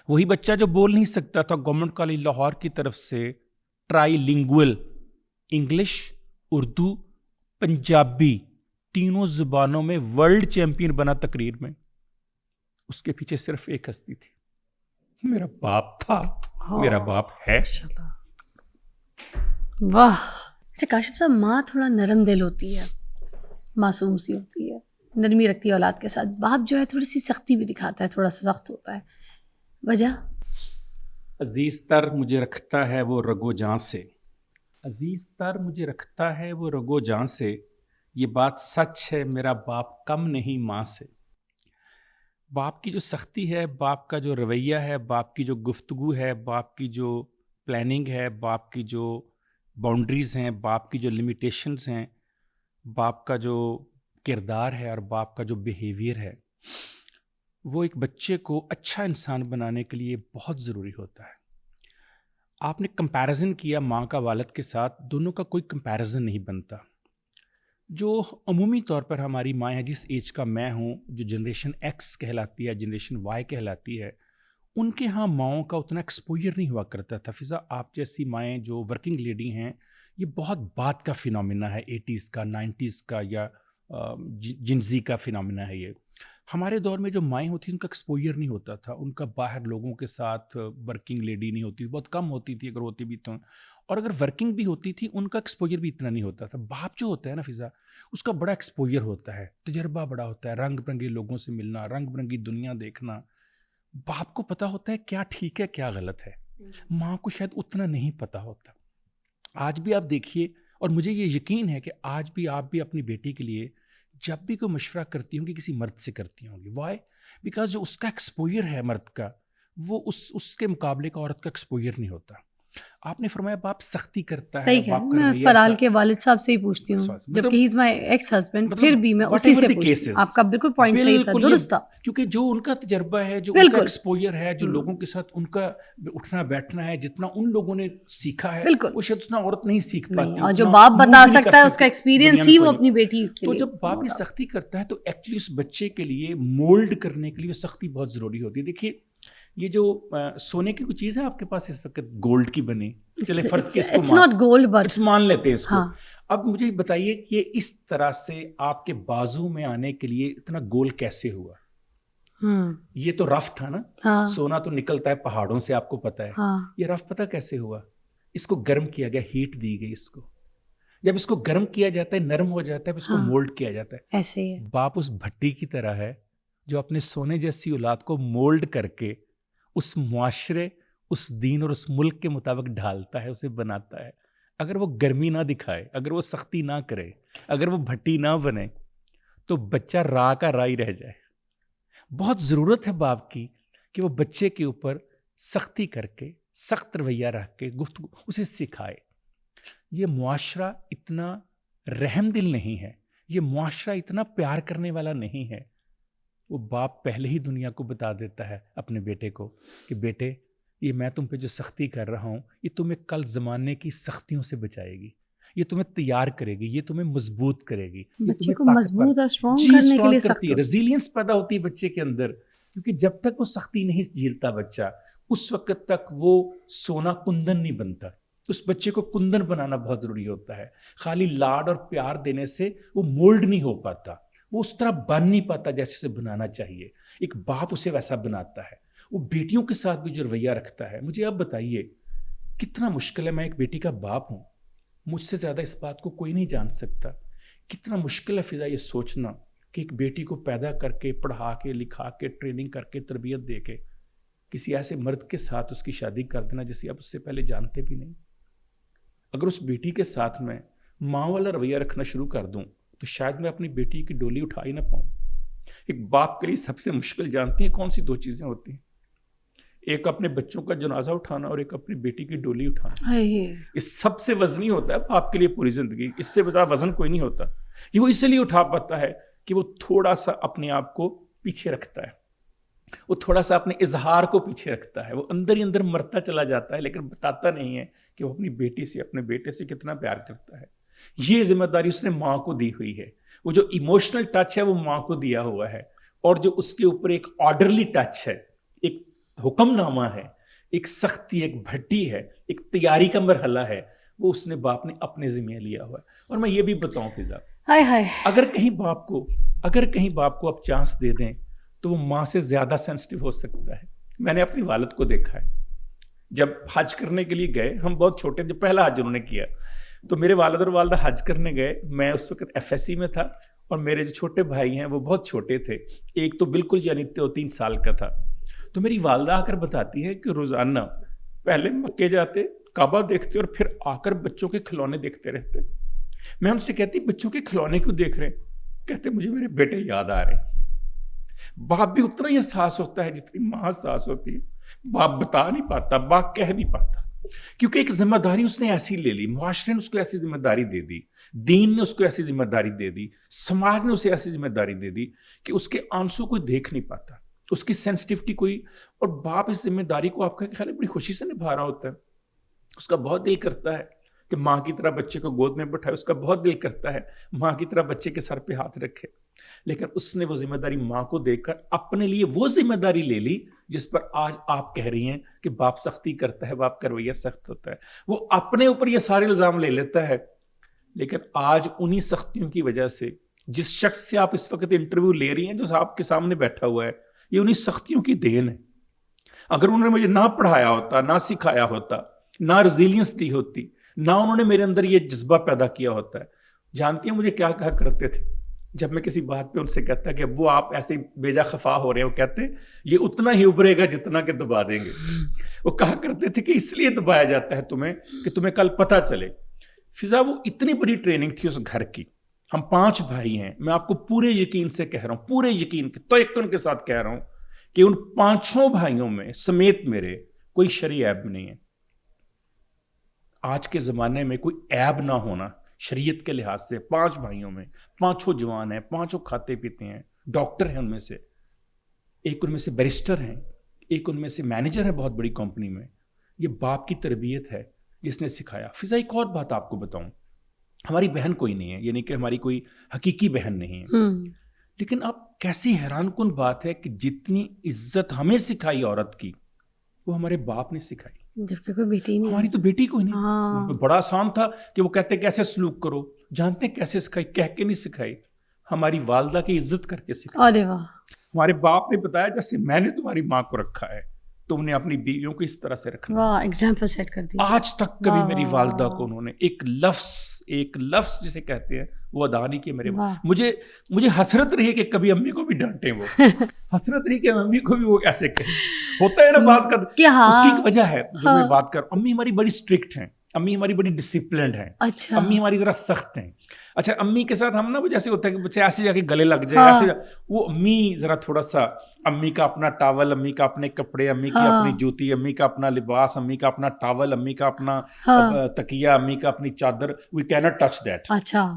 وہی بچہ جو بول نہیں سکتا تھا, گورنمنٹ کالج لاہور کی طرف سے try lingual, English, Urdu, Punjabi تینوں زبانوں میں ورلڈ چیمپئن بنا تقریر میں. اس کے پیچھے صرف ایک ہستی تھی, میرا باپ تھا, میرا باپ ہے. واہ. اچھا کاشف صاحب, ماں تھوڑا نرم دل ہوتی ہے, معصوم سی ہوتی ہے, نرمی رکھتی ہے اولاد کے ساتھ. باپ جو ہے تھوڑی سی سختی بھی دکھاتا ہے, تھوڑا سا سخت ہوتا ہے. وجہ؟ عزیز تر مجھے رکھتا ہے وہ رگو جان سے, عزیز تر مجھے رکھتا ہے وہ رگو جان سے, یہ بات سچ ہے میرا باپ کم نہیں ماں سے. باپ کی جو سختی ہے, باپ کا جو رویہ ہے, باپ کی جو گفتگو ہے, باپ کی جو پلاننگ ہے, باپ کی جو باؤنڈریز ہیں, باپ کی جو لمیٹیشنز ہیں, باپ کا جو کردار ہے اور باپ کا جو بیہیویئر ہے, وہ ایک بچے کو اچھا انسان بنانے کے لیے بہت ضروری ہوتا ہے. آپ نے کمپیریزن کیا ماں کا والد کے ساتھ, دونوں کا کوئی کمپیریزن نہیں بنتا. جو عمومی طور پر ہماری مائیں ہیں, جس ایج کا میں ہوں, جو جنریشن ایکس کہلاتی ہے, جنریشن وائی کہلاتی ہے, ان کے ہاں ماؤں کا اتنا ایکسپوجر نہیں ہوا کرتا تھا. فضا, آپ جیسی مائیں جو ورکنگ لیڈی ہیں, یہ بہت بعد کا فینومینا ہے, 80s کا, 90s کا یا جنزی کا فینومینا ہے. یہ ہمارے دور میں جو مائیں ہوتی ہیں ان کا ایکسپوجر نہیں ہوتا تھا, ان کا باہر لوگوں کے ساتھ ورکنگ لیڈی نہیں ہوتی, بہت کم ہوتی تھی, اگر ہوتی بھی تو, اور اگر ورکنگ بھی ہوتی تھی ان کا ایکسپوجر بھی اتنا نہیں ہوتا تھا. باپ جو ہوتا ہے نا فضا, اس کا بڑا ایکسپوجر ہوتا ہے, تجربہ بڑا ہوتا ہے, رنگ برنگے لوگوں سے ملنا, رنگ برنگی دنیا دیکھنا. باپ کو پتہ ہوتا ہے کیا ٹھیک ہے کیا غلط ہے, ماں کو شاید اتنا نہیں پتہ ہوتا. آج بھی آپ دیکھیے, اور مجھے یہ یقین ہے کہ آج بھی آپ بھی اپنی بیٹی کے لیے جب بھی کوئی مشورہ کرتی ہوں گی کسی مرد سے کرتی ہوں گی. وائی؟ بیکاز جو اس کا ایکسپوجر ہے مرد کا, وہ اس کے مقابلے کا عورت کا ایکسپوجر نہیں ہوتا. آپ نے فرمایا باپ سختی کرتا ہے. صحیح ہے, میں فرال کے والد صاحب سے ہی پوچھتی ہوں, جبکہ ہی از مائی ایکس ہسبینڈ, پھر بھی میں اسی سے پوچھتی ہوں. آپ کا بالکل پوائنٹ صحیح تھا, درست تھا, کیونکہ جو ان کا تجربہ ہے, جو ان کا ایکسپوجر ہے, جو لوگوں کے ساتھ ان کا اٹھنا بیٹھنا ہے, جتنا ان لوگوں نے سیکھا ہے, وہ شاید اتنا عورت نہیں سیکھ پاتی. اور جو باپ بتا سکتا ہے اس کا ایکسپیرینس ہی وہ اپنی بیٹی کے لیے. تو جب باپ یہ سختی کرتا ہے تو ایکچولی اس بچے کے لیے مولڈ کرنے کے لیے سختی بہت ضروری ہوتی ہے. دیکھیے, یہ جو سونے کی کوئی چیز ہے آپ کے پاس اس وقت گولڈ کی بنی, چلے فرض کے اس کو مان لیتے ہیں اس کو. اب مجھے بتائیے کہ اس طرح سے آپ کے بازو میں آنے کے لیے اتنا گول کیسے ہوا؟ یہ تو رف تھا نا, سونا تو نکلتا ہے پہاڑوں سے, آپ کو پتا ہے. یہ رف پتہ کیسے ہوا؟ اس کو گرم کیا گیا, ہیٹ دی گئی اس کو. جب اس کو گرم کیا جاتا ہے, نرم ہو جاتا ہے, اس کو مولڈ کیا جاتا ہے. ایسے ہی باپ اس بھٹی کی طرح ہے جو اپنے سونے جیسی اولاد کو مولڈ کر کے اس معاشرے, اس دین اور اس ملک کے مطابق ڈھالتا ہے, اسے بناتا ہے. اگر وہ گرمی نہ دکھائے, اگر وہ سختی نہ کرے, اگر وہ بھٹی نہ بنے, تو بچہ راہ کا راہ ہی رہ جائے. بہت ضرورت ہے باپ کی کہ وہ بچے کے اوپر سختی کر کے, سخت رویہ رکھ کے گفتگو اسے سکھائے. یہ معاشرہ اتنا رحم دل نہیں ہے, یہ معاشرہ اتنا پیار کرنے والا نہیں ہے. وہ باپ پہلے ہی دنیا کو بتا دیتا ہے اپنے بیٹے کو کہ بیٹے یہ میں تم پہ جو سختی کر رہا ہوں یہ تمہیں کل زمانے کی سختیوں سے بچائے گی, یہ تمہیں تیار کرے گی, یہ تمہیں مضبوط کرے گی, بچے کو مضبوط اور اسٹرانگ کرنے کے لیے سخت ریزیلینس پیدا ہوتی ہے بچے کے اندر, کیونکہ جب تک وہ سختی نہیں جھیلتا بچہ اس وقت تک وہ سونا کندن نہیں بنتا. اس بچے کو کندن بنانا بہت ضروری ہوتا ہے. خالی لاڈ اور پیار دینے سے وہ مولڈ نہیں ہو پاتا, وہ اس طرح بن نہیں پاتا جیسے اسے بنانا چاہیے. ایک باپ اسے ویسا بناتا ہے. وہ بیٹیوں کے ساتھ بھی جو رویہ رکھتا ہے, مجھے آپ بتائیے کتنا مشکل ہے. میں ایک بیٹی کا باپ ہوں, مجھ سے زیادہ اس بات کو کوئی نہیں جان سکتا. کتنا مشکل ہے فضا یہ سوچنا کہ ایک بیٹی کو پیدا کر کے, پڑھا کے, لکھا کے, ٹریننگ کر کے, تربیت دے کے کسی ایسے مرد کے ساتھ اس کی شادی کر دینا جسے آپ اس سے پہلے جانتے بھی نہیں. اگر اس بیٹی کے ساتھ میں ماں والا رویہ رکھنا شروع کر دوں تو شاید میں اپنی بیٹی کی ڈولی اٹھا ہی نہ پاؤں. ایک باپ کے لیے سب سے مشکل جانتی ہیں کون سی دو چیزیں ہوتی ہیں؟ ایک اپنے بچوں کا جنازہ اٹھانا اور ایک اپنی بیٹی کی ڈولی اٹھانا. یہ سب سے وزنی ہوتا ہے باپ کے لیے پوری زندگی. اس سے زیادہ وزن کوئی نہیں ہوتا. یہ وہ اس لیے اٹھا پاتا ہے کہ وہ تھوڑا سا اپنے آپ کو پیچھے رکھتا ہے, وہ تھوڑا سا اپنے اظہار کو پیچھے رکھتا ہے. وہ اندر ہی اندر مرتا چلا جاتا ہے لیکن بتاتا نہیں ہے کہ وہ اپنی بیٹی سے, اپنے بیٹے سے کتنا پیار کرتا ہے. یہ ذمہ داری اس نے ماں کو دی ہوئی ہے. وہ جو ایموشنل ٹچ ہے وہ ماں کو دیا ہوا ہے, اور جو اس کے اوپر ایک آرڈرلی ٹچ ہے, ایک حکم نامہ ہے, ایک سختی, ایک بھٹی ہے, ایک تیاری کا مرحلہ ہے, وہ اس نے باپ نے اپنے ذمہ لیا ہوا ہے. اور میں یہ بھی بتاؤں فضا, اگر کہیں باپ کو آپ چانس دے دیں تو وہ ماں سے زیادہ سینسٹیو ہو سکتا ہے. میں نے اپنی والد کو دیکھا ہے. جب حج کرنے کے لیے گئے, ہم بہت چھوٹے, جب پہلا حج انہوں نے کیا تو میرے والد اور والدہ حج کرنے گئے. میں اس وقت ایف ایس سی میں تھا اور میرے جو چھوٹے بھائی ہیں وہ بہت چھوٹے تھے. ایک تو بالکل یعنی 3 سال کا تھا. تو میری والدہ آ کر بتاتی ہے کہ روزانہ پہلے مکے جاتے, کعبہ دیکھتے اور پھر آ کر بچوں کے کھلونے دیکھتے رہتے. میں ان سے کہتی بچوں کے کھلونے کیوں دیکھ رہے ہیں؟ کہتے مجھے میرے بیٹے یاد آ رہے ہیں. باپ بھی اتنا ہی احساس ہوتا ہے جتنی ماں احساس ہوتی ہے. باپ بتا نہیں پاتا, باپ کہہ نہیں پاتا, کیونکہ ایک ذمہ داری اس نے ایسی لے لی. معاشرے نے اس کو ایسی ذمہ داری دے دی, دین نے اس کو ایسی ذمہ داری دے دی, سماج نے اسے ایسی ذمہ داری دے دی کہ اس کے آنسو کوئی دیکھ نہیں پاتا, اس کی سینسٹیوٹی کوئی. اور باپ اس ذمہ داری کو آپ کا خیال ہے بڑی خوشی سے نبھا رہا ہوتا ہے. اس کا بہت دل کرتا ہے کہ ماں کی طرح بچے کو گود میں بٹھائے. اس کا بہت دل کرتا ہے ماں کی طرح بچے کے سر پہ ہاتھ رکھے. لیکن اس نے وہ ذمہ داری ماں کو دے کر اپنے لیے وہ ذمہ داری لے لی جس پر آج آپ کہہ رہی ہیں کہ باپ سختی کرتا ہے, باپ کا رویہ سخت ہوتا ہے. وہ اپنے اوپر یہ سارے الزام لے لیتا ہے. لیکن آج انہی سختیوں کی وجہ سے جس شخص سے آپ اس وقت انٹرویو لے رہی ہیں, جو آپ کے سامنے بیٹھا ہوا ہے, یہ انہی سختیوں کی دین ہے. اگر انہوں نے مجھے نہ پڑھایا ہوتا, نہ سکھایا ہوتا, نہ ریزیلینس دی ہوتی, نہ انہوں نے میرے اندر یہ جذبہ پیدا کیا ہوتا ہے. جانتی ہیں مجھے کیا کہا کرتے تھے جب میں کسی بات پہ ان سے کہتا کہ ابو آپ ایسے بیجا خفا ہو رہے ہیں؟ وہ کہتے یہ اتنا ہی ابھرے گا جتنا کہ دبا دیں گے. وہ کہا کرتے تھے کہ اس لیے دبایا جاتا ہے تمہیں کہ تمہیں کل پتہ چلے. فضا وہ اتنی بڑی ٹریننگ تھی اس گھر کی. ہم 5 بھائی ہیں, میں آپ کو پورے یقین سے کہہ رہا ہوں, پورے یقین کے تیقن کے ساتھ کہہ رہا ہوں کہ ان 5 بھائیوں میں سمیت میرے کوئی شرعی عیب نہیں ہے. آج کے زمانے میں کوئی عیب نہ ہونا شریعت کے لحاظ سے 5 بھائیوں میں, 5 جوان ہیں, 5 کھاتے پیتے ہیں, ڈاکٹر ہیں ان میں سے, ایک ان میں سے بیرسٹر ہیں, ایک ان میں سے مینیجر ہے بہت بڑی کمپنی میں. یہ باپ کی تربیت ہے جس نے سکھایا. فضا ایک اور بات آپ کو بتاؤں, ہماری بہن کوئی نہیں ہے, یعنی کہ ہماری کوئی حقیقی بہن نہیں ہے, لیکن آپ کیسی حیران کن بات ہے کہ جتنی عزت ہمیں سکھائی عورت کی وہ ہمارے باپ نے سکھائی, جبکہ کوئی بیٹی نہیں. ہماری تو بیٹی کوئی نہیں. بڑا آسان تھا کہ وہ کہتے کیسے سلوک کرو, جانتے کیسے سکھائی؟ کہہ کے نہیں سکھائی, ہماری والدہ کی عزت کر کے سکھائی. ہمارے باپ نے بتایا جیسے میں نے تمہاری ماں کو رکھا ہے تم نے اپنی بیویوں کو اس طرح سے رکھنا. واہ, ایگزامپل سیٹ کر دی. آج تک کبھی میری والدہ کو انہوں نے ایک لفظ جسے کہتے ہیں وہ ادا نہیں کیا. میرے مجھے حسرت رہی کہ کبھی امی کو بھی ڈانٹیں, وہ حسرت رہی کہ امی کو بھی وہ ایسے کہیں. ہوتا ہے نا بعض کا, اس کی ایک وجہ ہے جو میں بات کر. امی ہماری بڑی اسٹرکٹ ہیں, امی ہماری بڑی ڈسپلنڈ ہیں, امی ہماری ذرا سخت ہیں. اچھا امی کے ساتھ ہم نا وہ جیسے ہوتا ہے کہ بچے ایسے جا کے گلے لگ جائے ایسے, وہ امی ذرا تھوڑا سا, امی کا اپنا ٹاول, امی کا اپنے کپڑے, امی کی اپنی جوتی, امی کا اپنا لباس, امی کا اپنا ٹاول, امی کا اپنا تکیہ, امی کا اپنی چادر, we can not touch that. اچھا,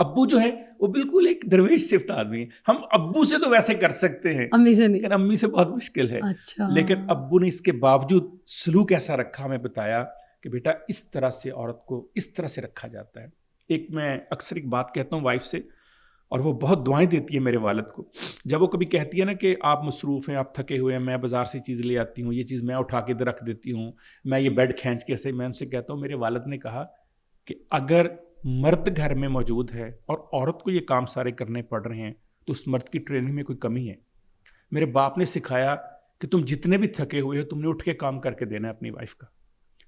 ابو جو ہے وہ بالکل ایک درویش صفت آدمی ہے. ہم ابو سے تو ویسے کر سکتے ہیں, امی سے نہیں. لیکن امی سے بہت مشکل ہے. اچھا. لیکن ابو نے اس کے باوجود سلوک ایسا رکھا, ہمیں بتایا کہ بیٹا اس طرح سے عورت کو اس طرح سے رکھا جاتا ہے. میں اکثر ایک بات کہتا ہوں وائف سے, اور وہ بہت دعائیں دیتی ہے میرے والد کو. جب وہ کبھی کہتی ہے نا کہ آپ مصروف ہیں, آپ تھکے ہوئے ہیں, میں بازار سے چیز لے آتی ہوں, یہ چیز میں اٹھا کے رکھ دیتی ہوں, میں یہ بیڈ کھینچ کے سے, میں ان سے کہتا ہوں میرے والد نے کہا کہ اگر مرد گھر میں موجود ہے اور عورت کو یہ کام سارے کرنے پڑ رہے ہیں تو اس مرد کی ٹریننگ میں کوئی کمی ہے. میرے باپ نے سکھایا کہ تم جتنے بھی تھکے ہوئے ہو تم نے اٹھ کے کام کر کے دینا ہے اپنی وائف کا.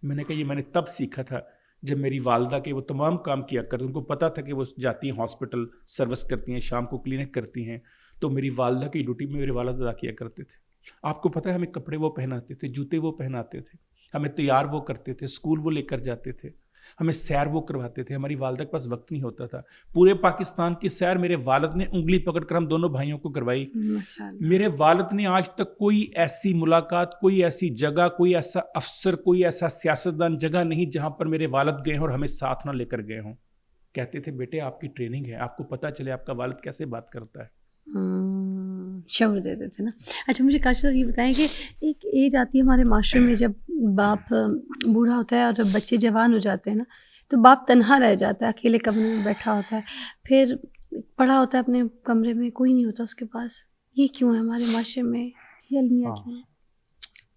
میں نے کہا یہ میں نے تب سیکھا تھا جب میری والدہ کے وہ تمام کام کیا کرتے, ان کو پتہ تھا کہ وہ جاتی ہیں ہاسپٹل سروس کرتی ہیں, شام کو کلینک کرتی ہیں, تو میری والدہ کی ڈیوٹی میں میرے والد ادا کیا کرتے تھے. آپ کو پتہ ہے ہمیں کپڑے وہ پہناتے تھے, جوتے وہ پہناتے تھے, ہمیں تیار وہ کرتے تھے, اسکول وہ لے کر جاتے تھے, ہمیں سیر وہ کرواتے تھے. ہماری والدہ کے پاس وقت نہیں ہوتا تھا. پورے پاکستان کی سیر میرے والد نے انگلی پکڑ کر ہم دونوں بھائیوں کو کروائی. میرے والد نے آج تک کوئی ایسی ملاقات, کوئی ایسی جگہ, کوئی ایسا افسر, کوئی ایسا سیاستدان جگہ نہیں جہاں پر میرے والد گئے ہوں اور ہمیں ساتھ نہ لے کر گئے ہوں. کہتے تھے بیٹے آپ کی ٹریننگ ہے, آپ کو پتہ چلے آپ کا والد کیسے بات کرتا ہے. شعور دیتے تھے نا. اچھا مجھے کاشف صاحب یہ بتائیں کہ ایک ایج آتی ہے ہمارے معاشرے میں جب باپ بوڑھا ہوتا ہے اور جب بچے جوان ہو جاتے ہیں نا, تو باپ تنہا رہ جاتا ہے, اکیلے کمرے میں بیٹھا ہوتا ہے, پھر پڑا ہوتا ہے اپنے کمرے میں, کوئی نہیں ہوتا اس کے پاس. یہ کیوں ہے ہمارے معاشرے میں, یہ المیہ کیوں ہے؟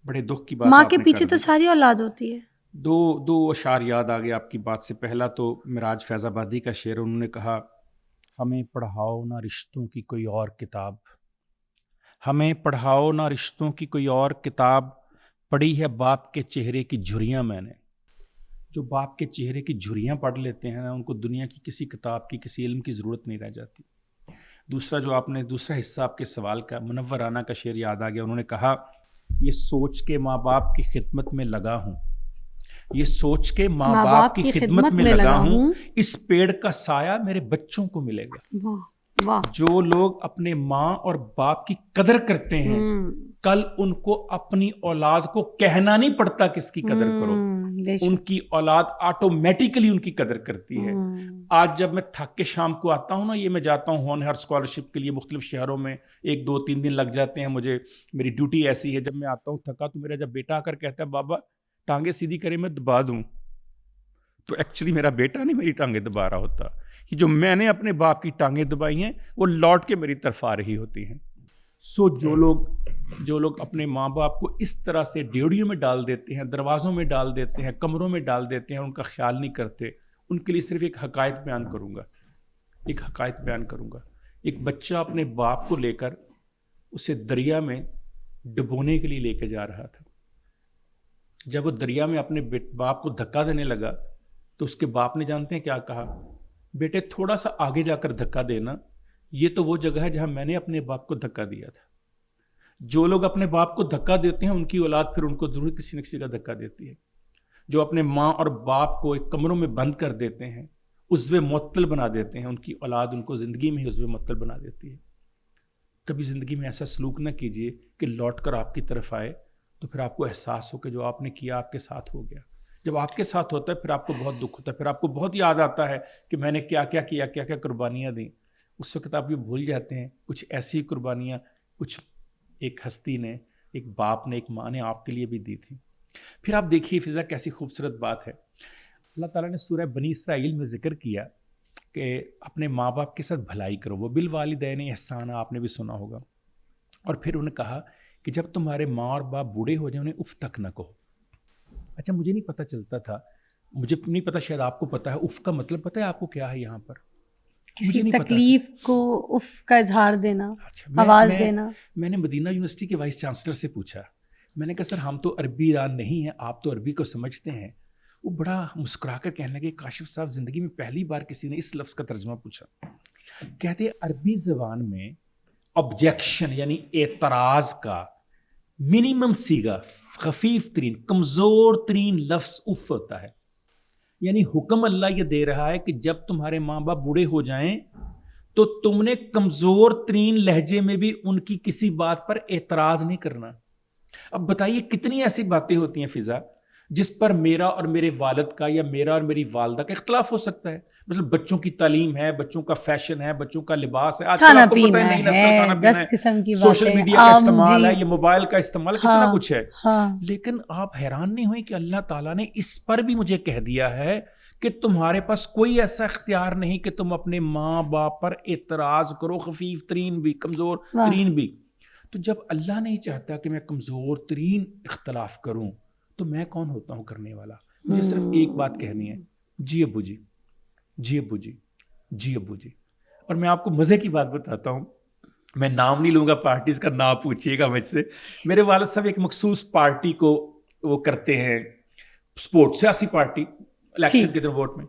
بڑے دکھ کی بات. ماں کے پیچھے تو ساری اولاد ہوتی ہے. دو اشعار یاد آ گئے آپ کی بات سے. پہلا تو معراج فیض آبادی کا شعر, انہوں نے کہا ہمیں پڑھاؤ نہ رشتوں کی کوئی اور کتاب, ہمیں پڑھاؤ نہ رشتوں کی کوئی اور کتاب, پڑھی ہے باپ کے چہرے کی جھریاں میں نے. جو باپ کے چہرے کی جھریاں پڑھ لیتے ہیں نا, ان کو دنیا کی کسی کتاب کی, کسی علم کی ضرورت نہیں رہ جاتی. دوسرا جو آپ نے دوسرا حصہ آپ کے سوال کا, منور رانا کا شعر یاد آ گیا. انہوں نے کہا یہ سوچ کے ماں باپ کی خدمت میں لگا ہوں, یہ سوچ کے ماں باپ کی خدمت میں لگا ہوں, اس پیڑ کا سایہ میرے بچوں کو ملے گا. جو لوگ اپنے ماں اور باپ کی قدر کرتے ہیں, کل ان کو اپنی اولاد کو کہنا نہیں پڑتا کس کی قدر کرو, ان کی اولاد آٹومیٹیکلی ان کی قدر کرتی ہے. آج جب میں تھک کے شام کو آتا ہوں نا, یہ میں جاتا ہوں ہونہار اسکالرشپ کے لیے مختلف شہروں میں, 1 2 3 دن لگ جاتے ہیں مجھے, میری ڈیوٹی ایسی ہے. جب میں آتا ہوں تھکا, تو میرا جب بیٹا آ کر کہتا ہے بابا ٹانگیں سیدھی کرے میں دبا دوں, تو ایکچولی میرا بیٹا نہیں میری ٹانگیں دبا رہا ہوتا, کہ جو میں نے اپنے باپ کی ٹانگیں دبائی ہیں وہ لوٹ کے میری طرف آ رہی ہوتی ہیں. سو جو لوگ اپنے ماں باپ کو اس طرح سے ڈیوڑیوں میں ڈال دیتے ہیں, دروازوں میں ڈال دیتے ہیں, کمروں میں ڈال دیتے ہیں, ان کا خیال نہیں کرتے, ان کے لیے صرف ایک حقائق بیان کروں گا. ایک بچہ اپنے باپ کو لے کر اسے دریا میں ڈبونے کے لیے لے کے جا رہا تھا. جب وہ دریا میں اپنے باپ کو دھکا دینے لگا تو اس کے باپ نے جانتے ہیں کیا کہا, بیٹے تھوڑا سا آگے جا کر دھکا دینا, یہ تو وہ جگہ ہے جہاں میں نے اپنے باپ کو دھکا دیا تھا. جو لوگ اپنے باپ کو دھکا دیتے ہیں ان کی اولاد پھر ان کو ضرور کسی نہ کسی کا دھکا دیتی ہے. جو اپنے ماں اور باپ کو ایک کمروں میں بند کر دیتے ہیں, عضو معطل بنا دیتے ہیں, ان کی اولاد ان کو زندگی میں ہی عضو معطل بنا دیتی ہے. کبھی زندگی میں ایسا سلوک نہ کیجیے کہ لوٹ کر آپ کی طرف آئے, تو پھر آپ کو احساس ہو کہ جو آپ نے کیا آپ کے ساتھ ہو گیا. جب آپ کے ساتھ ہوتا ہے پھر آپ کو بہت دکھ ہوتا ہے, پھر آپ کو بہت یاد آتا ہے کہ میں نے کیا کیا قربانیاں دیں. اس وقت آپ یہ بھول جاتے ہیں کچھ ایسی قربانیاں کچھ ایک ہستی نے, ایک باپ نے, ایک ماں نے آپ کے لیے بھی دی تھی. پھر آپ دیکھیے فضا کیسی خوبصورت بات ہے. اللہ تعالیٰ نے سورہ بنی اسرائیل میں ذکر کیا کہ اپنے ماں باپ کے ساتھ بھلائی کرو, وہ بالوالدین احسانا, آپ نے بھی سنا ہوگا. اور پھر انہوں نے کہا کہ جب تمہارے ماں اور باپ بوڑھے ہو جائیں انہیں اف تک نہ کہو. اچھا مجھے نہیں پتہ چلتا تھا, مجھے نہیں پتا, شاید آپ کو پتا ہے اف کا مطلب پتہ ہے آپ کو کیا ہے یہاں پر؟ کسی تکلیف کو اف کا اظہار دینا, آواز دینا. میں نے مدینہ یونیورسٹی کے وائس چانسلر سے پوچھا, میں نے کہا سر ہم تو عربی دان نہیں ہیں, آپ تو عربی کو سمجھتے ہیں. وہ بڑا مسکرا کر کہنے لگے کاشف صاحب زندگی میں پہلی بار کسی نے اس لفظ کا ترجمہ پوچھا. کہتے عربی زبان میں آبجیکشن یعنی اعتراض کا منیمم سیگا, خفیف ترین, کمزور ترین لفظ اف ہوتا ہے. یعنی حکم اللہ یہ دے رہا ہے کہ جب تمہارے ماں باپ بوڑھے ہو جائیں تو تم نے کمزور ترین لہجے میں بھی ان کی کسی بات پر اعتراض نہیں کرنا. اب بتائیے کتنی ایسی باتیں ہوتی ہیں فضا جس پر میرا اور میرے والد کا یا میرا اور میری والدہ کا اختلاف ہو سکتا ہے. مثلا بچوں کی تعلیم ہے, بچوں کا فیشن ہے, بچوں کا لباس ہے, آج کل کھانا آپ کو پتہ پینا ہے نئی نسل کھانا پینا 10 قسم کی ہے, باتیں, سوشل میڈیا کا استعمال جی. ہے, یہ موبائل کا استعمال ہے, کتنا کچھ ہے. ہاں لیکن آپ حیران نہیں ہوئے کہ اللہ تعالیٰ نے اس پر بھی مجھے کہہ دیا ہے کہ تمہارے پاس کوئی ایسا اختیار نہیں کہ تم اپنے ماں باپ پر اعتراض کرو, خفیف ترین بھی, کمزور ترین بھی. تو جب اللہ نہیں چاہتا کہ میں کمزور ترین اختلاف کروں تو میں کون ہوتا ہوں کرنے والا. مجھے صرف ایک بات کہنی ہے, جی ابو جی, جی ابو جی, جی ابو جی. اور میں آپ کو مزے کی بات بتاتا ہوں, میں نام نہیں لوں گا, پارٹیز کا نام پوچھیے گا مجھ سے. میرے والد صاحب ایک مخصوص پارٹی کو وہ کرتے ہیں, سپورٹ, سیاسی پارٹی, الیکشن کے دن ووٹ میں.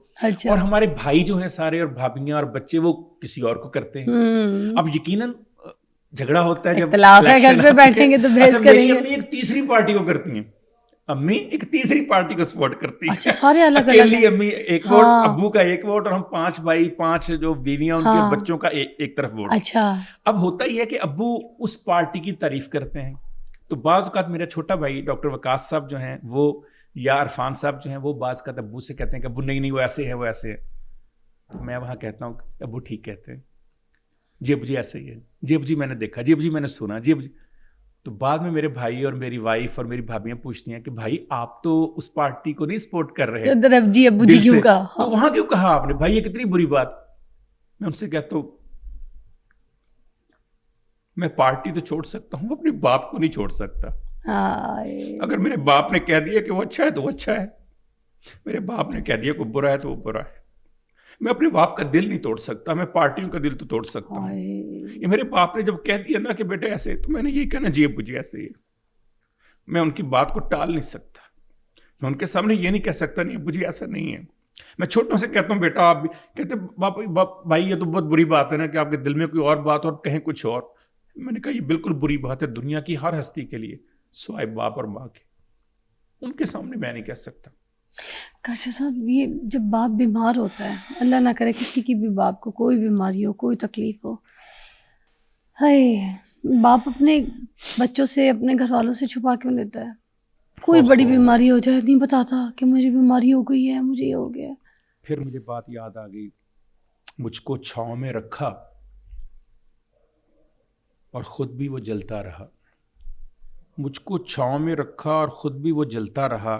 اور ہمارے بھائی جو ہیں سارے اور بھابیاں اور بچے وہ کسی اور کو کرتے ہیں. اب یقیناً جھگڑا ہوتا ہے جب گھر پہ بیٹھیں گے تو بحث کریں گے. امی ایک تیسری پارٹی کو کرتی ہیں, امی ایک تیسری پارٹی کو سپورٹ کرتی اچھا, سارے الگ الگ, اکیلی امی ایک ووٹ, ابو کا ایک ووٹ, اور ہم 5 بھائی, 5 جو بیویاں ان کے بچوں کا ایک طرف ووٹ. اچھا. اب ہوتا ہی ہے کہ ابو اس پارٹی کی تعریف کرتے ہیں, تو بعض اوقات میرا چھوٹا بھائی ڈاکٹر وقاص صاحب جو ہیں وہ, یا عرفان صاحب جو ہیں وہ, بعض اوقات ابو سے کہتے ہیں کہ ابو نہیں وہ ایسے ہے, وہ ایسے ہے. تو میں وہاں کہتا ہوں ابو ٹھیک کہتے ہیں, جی ابو جی ایسے ہی ہے, جی ابو جی میں نے دیکھا, جی ابو جی میں نے سنا, جی ابو جی. تو بعد میں میرے بھائی اور میری وائف اور میری بھابیاں پوچھتی ہیں کہ بھائی آپ تو اس پارٹی کو نہیں سپورٹ کر رہے, جی ابو جی کیوں کہا, تو وہاں کیوں کہا آپ نے, بھائی یہ کتنی بری بات. میں ان سے کہتا ہوں میں پارٹی تو چھوڑ سکتا ہوں, اپنے باپ کو نہیں چھوڑ سکتا. اگر میرے باپ نے کہہ دیا کہ وہ اچھا ہے تو وہ اچھا ہے, میرے باپ نے کہہ دیا کہ برا ہے تو وہ برا ہے. میں اپنے باپ کا دل نہیں توڑ سکتا, میں پارٹیوں کا دل تو توڑ سکتا ہوں. یہ میرے باپ نے جب کہہ دیا نا کہ بیٹے ایسے, تو میں نے یہی کہنا جی ابو جی ایسے ہی. میں ان کی بات کو ٹال نہیں سکتا, میں ان کے سامنے یہ نہیں کہہ سکتا نہیں ابو جی ایسا نہیں ہے. میں چھوٹوں سے کہتا ہوں بیٹا آپ بھی, کہتے بھائی یہ تو بہت بری بات ہے نا کہ آپ کے دل میں کوئی اور بات اور کہیں کچھ اور. میں نے کہا یہ بالکل بری بات ہے دنیا کی ہر ہستی کے لیے سوائے باپ اور ماں کے, ان کے سامنے میں نہیں کہہ سکتا. کاشف صاحب, یہ جب باپ بیمار ہوتا ہے, اللہ نہ کرے کسی کی بھی باپ کو کوئی بیماری ہو, کوئی تکلیف ہو, ہائے باپ اپنے بچوں سے, اپنے گھر والوں سے چھپا کیوں لیتا ہے؟ کوئی بڑی بیماری ہو جائے نہیں بتاتا کہ مجھے بیماری ہو گئی ہے, مجھے یہ ہو گیا. پھر مجھے بات یاد آ گئی, مجھ کو چھاؤں میں رکھا اور خود بھی وہ جلتا رہا, مجھ کو چھاؤں میں رکھا اور خود بھی وہ جلتا رہا.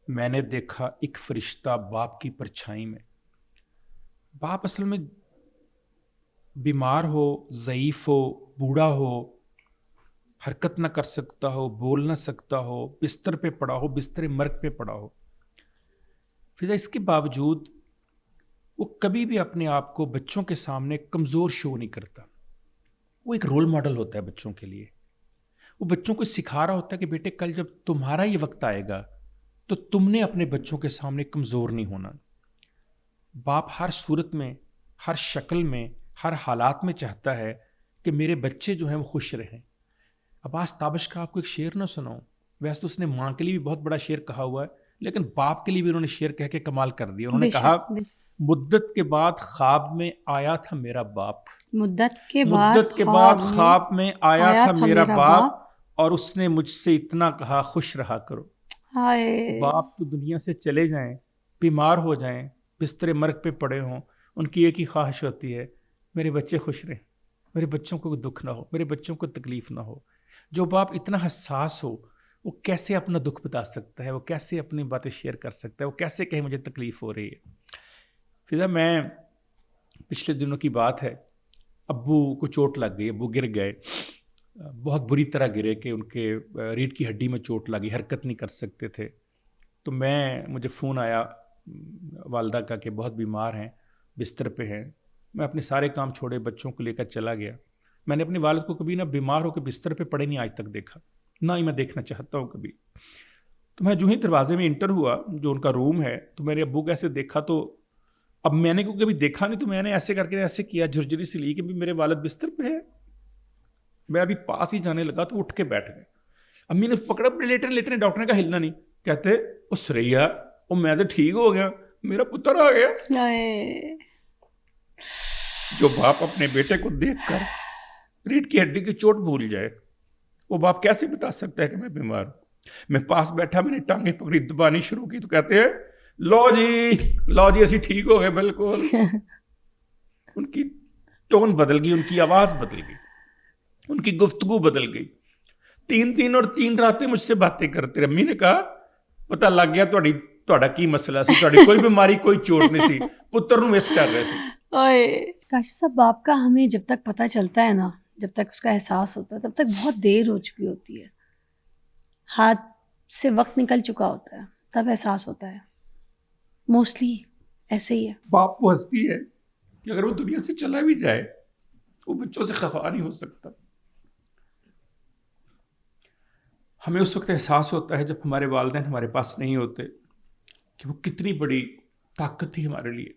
میں نے دیکھا ایک فرشتہ باپ کی پرچھائی میں. باپ اصل میں بیمار ہو, ضعیف ہو, بوڑھا ہو, حرکت نہ کر سکتا ہو, بول نہ سکتا ہو, بستر پہ پڑا ہو, بستر مرگ پہ پڑا ہو, پھر اس کے باوجود وہ کبھی بھی اپنے آپ کو بچوں کے سامنے کمزور شو نہیں کرتا. وہ ایک رول ماڈل ہوتا ہے بچوں کے لیے. وہ بچوں کو سکھا رہا ہوتا ہے کہ بیٹے کل جب تمہارا یہ وقت آئے گا تو تم نے اپنے بچوں کے سامنے کمزور نہیں ہونا. باپ ہر صورت میں, ہر شکل میں, ہر حالات میں چاہتا ہے کہ میرے بچے جو ہیں وہ خوش رہیں. عباس تابش کا آپ کو ایک شعر نہ سناؤں, ویسے تو اس نے ماں کے لیے بھی بہت بڑا شعر کہا ہوا ہے, لیکن باپ کے لیے بھی انہوں نے شعر کہہ کے کمال کر دیا. انہوں نے کہا مدت کے بعد خواب میں آیا تھا میرا باپ, مدت کے بعد خواب میں آیا تھا میرا باپ, اور اس نے مجھ سے اتنا کہا خوش رہا کرو. باپ تو دنیا سے چلے جائیں, بیمار ہو جائیں, بستر مرگ پہ پڑے ہوں, ان کی ایک ہی خواہش ہوتی ہے میرے بچے خوش رہیں, میرے بچوں کو دکھ نہ ہو, میرے بچوں کو تکلیف نہ ہو. جو باپ اتنا حساس ہو وہ کیسے اپنا دکھ بتا سکتا ہے, وہ کیسے اپنی باتیں شیئر کر سکتا ہے, وہ کیسے کہے مجھے تکلیف ہو رہی ہے. فضا, میں پچھلے دنوں کی بات ہے, ابو کو چوٹ لگ گئی, ابو گر گئے, بہت بری طرح گرے کہ ان کے ریڑھ کی ہڈی میں چوٹ لگی, حرکت نہیں کر سکتے تھے. تو مجھے فون آیا والدہ کا کہ بہت بیمار ہیں, بستر پہ ہیں. میں اپنے سارے کام چھوڑے, بچوں کو لے کر چلا گیا. میں نے اپنے والد کو کبھی نہ بیمار ہو کے بستر پہ پڑے نہیں آج تک دیکھا, نہ ہی میں دیکھنا چاہتا ہوں کبھی. تو میں جو ہی دروازے میں انٹر ہوا, جو ان کا روم ہے, تو میرے ابو کو ایسے دیکھا, تو اب میں نے کبھی دیکھا نہیں, تو میں نے ایسے کر کے ایسے کیا, جھرجری سے لی کہ میرے والد بستر پہ ہے. میں ابھی پاس ہی جانے لگا تو اٹھ کے بیٹھ گئے. امی نے پکڑا, لیٹنے, ڈاکٹر نے کہا ہلنا نہیں. کہتے وہ سریا, وہ میں تو ٹھیک ہو گیا, میرا پتر آ گیا. جو باپ اپنے بیٹے کو دیکھ کر ریڑھ کی ہڈی کی چوٹ بھول جائے, وہ باپ کیسے بتا سکتا ہے کہ میں بیمار ہوں. میں پاس بیٹھا, میں نے ٹانگیں پکڑی, دبانی شروع کی, تو کہتے ہیں لو جی اسی ٹھیک ہو گئے بالکل. ان کی ٹون بدل گئی, ان کی آواز بدل گئی, ان کی گفتگو بدل گئی. 3 راتیں مجھ سے باتیں کرتے رہے. امی نے کہا پتہ لگ گیا تہاڈا کی مسئلہ سی, تہاڈی کوئی بیماری کوئی چوٹ نہیں سی, پتر نو مس کر رہے سی. کاشف صاحب باپ کا ہمیں جب تک پتہ چلتا ہے نا, جب تک اس کا احساس ہوتا ہے تب تک بہت دیر ہو چکی ہوتی ہے, ہاتھ سے وقت نکل چکا ہوتا ہے, تب احساس ہوتا ہے. موسٹلی ایسے ہی ہے. باپ کو ہنستی ہے کہ اگر وہ دنیا سے چلا بھی جائے وہ بچوں سے خفا نہیں ہو سکتا. ہمیں اس وقت احساس ہوتا ہے جب ہمارے والدین ہمارے پاس نہیں ہوتے کہ وہ کتنی بڑی طاقت تھی ہمارے لیے.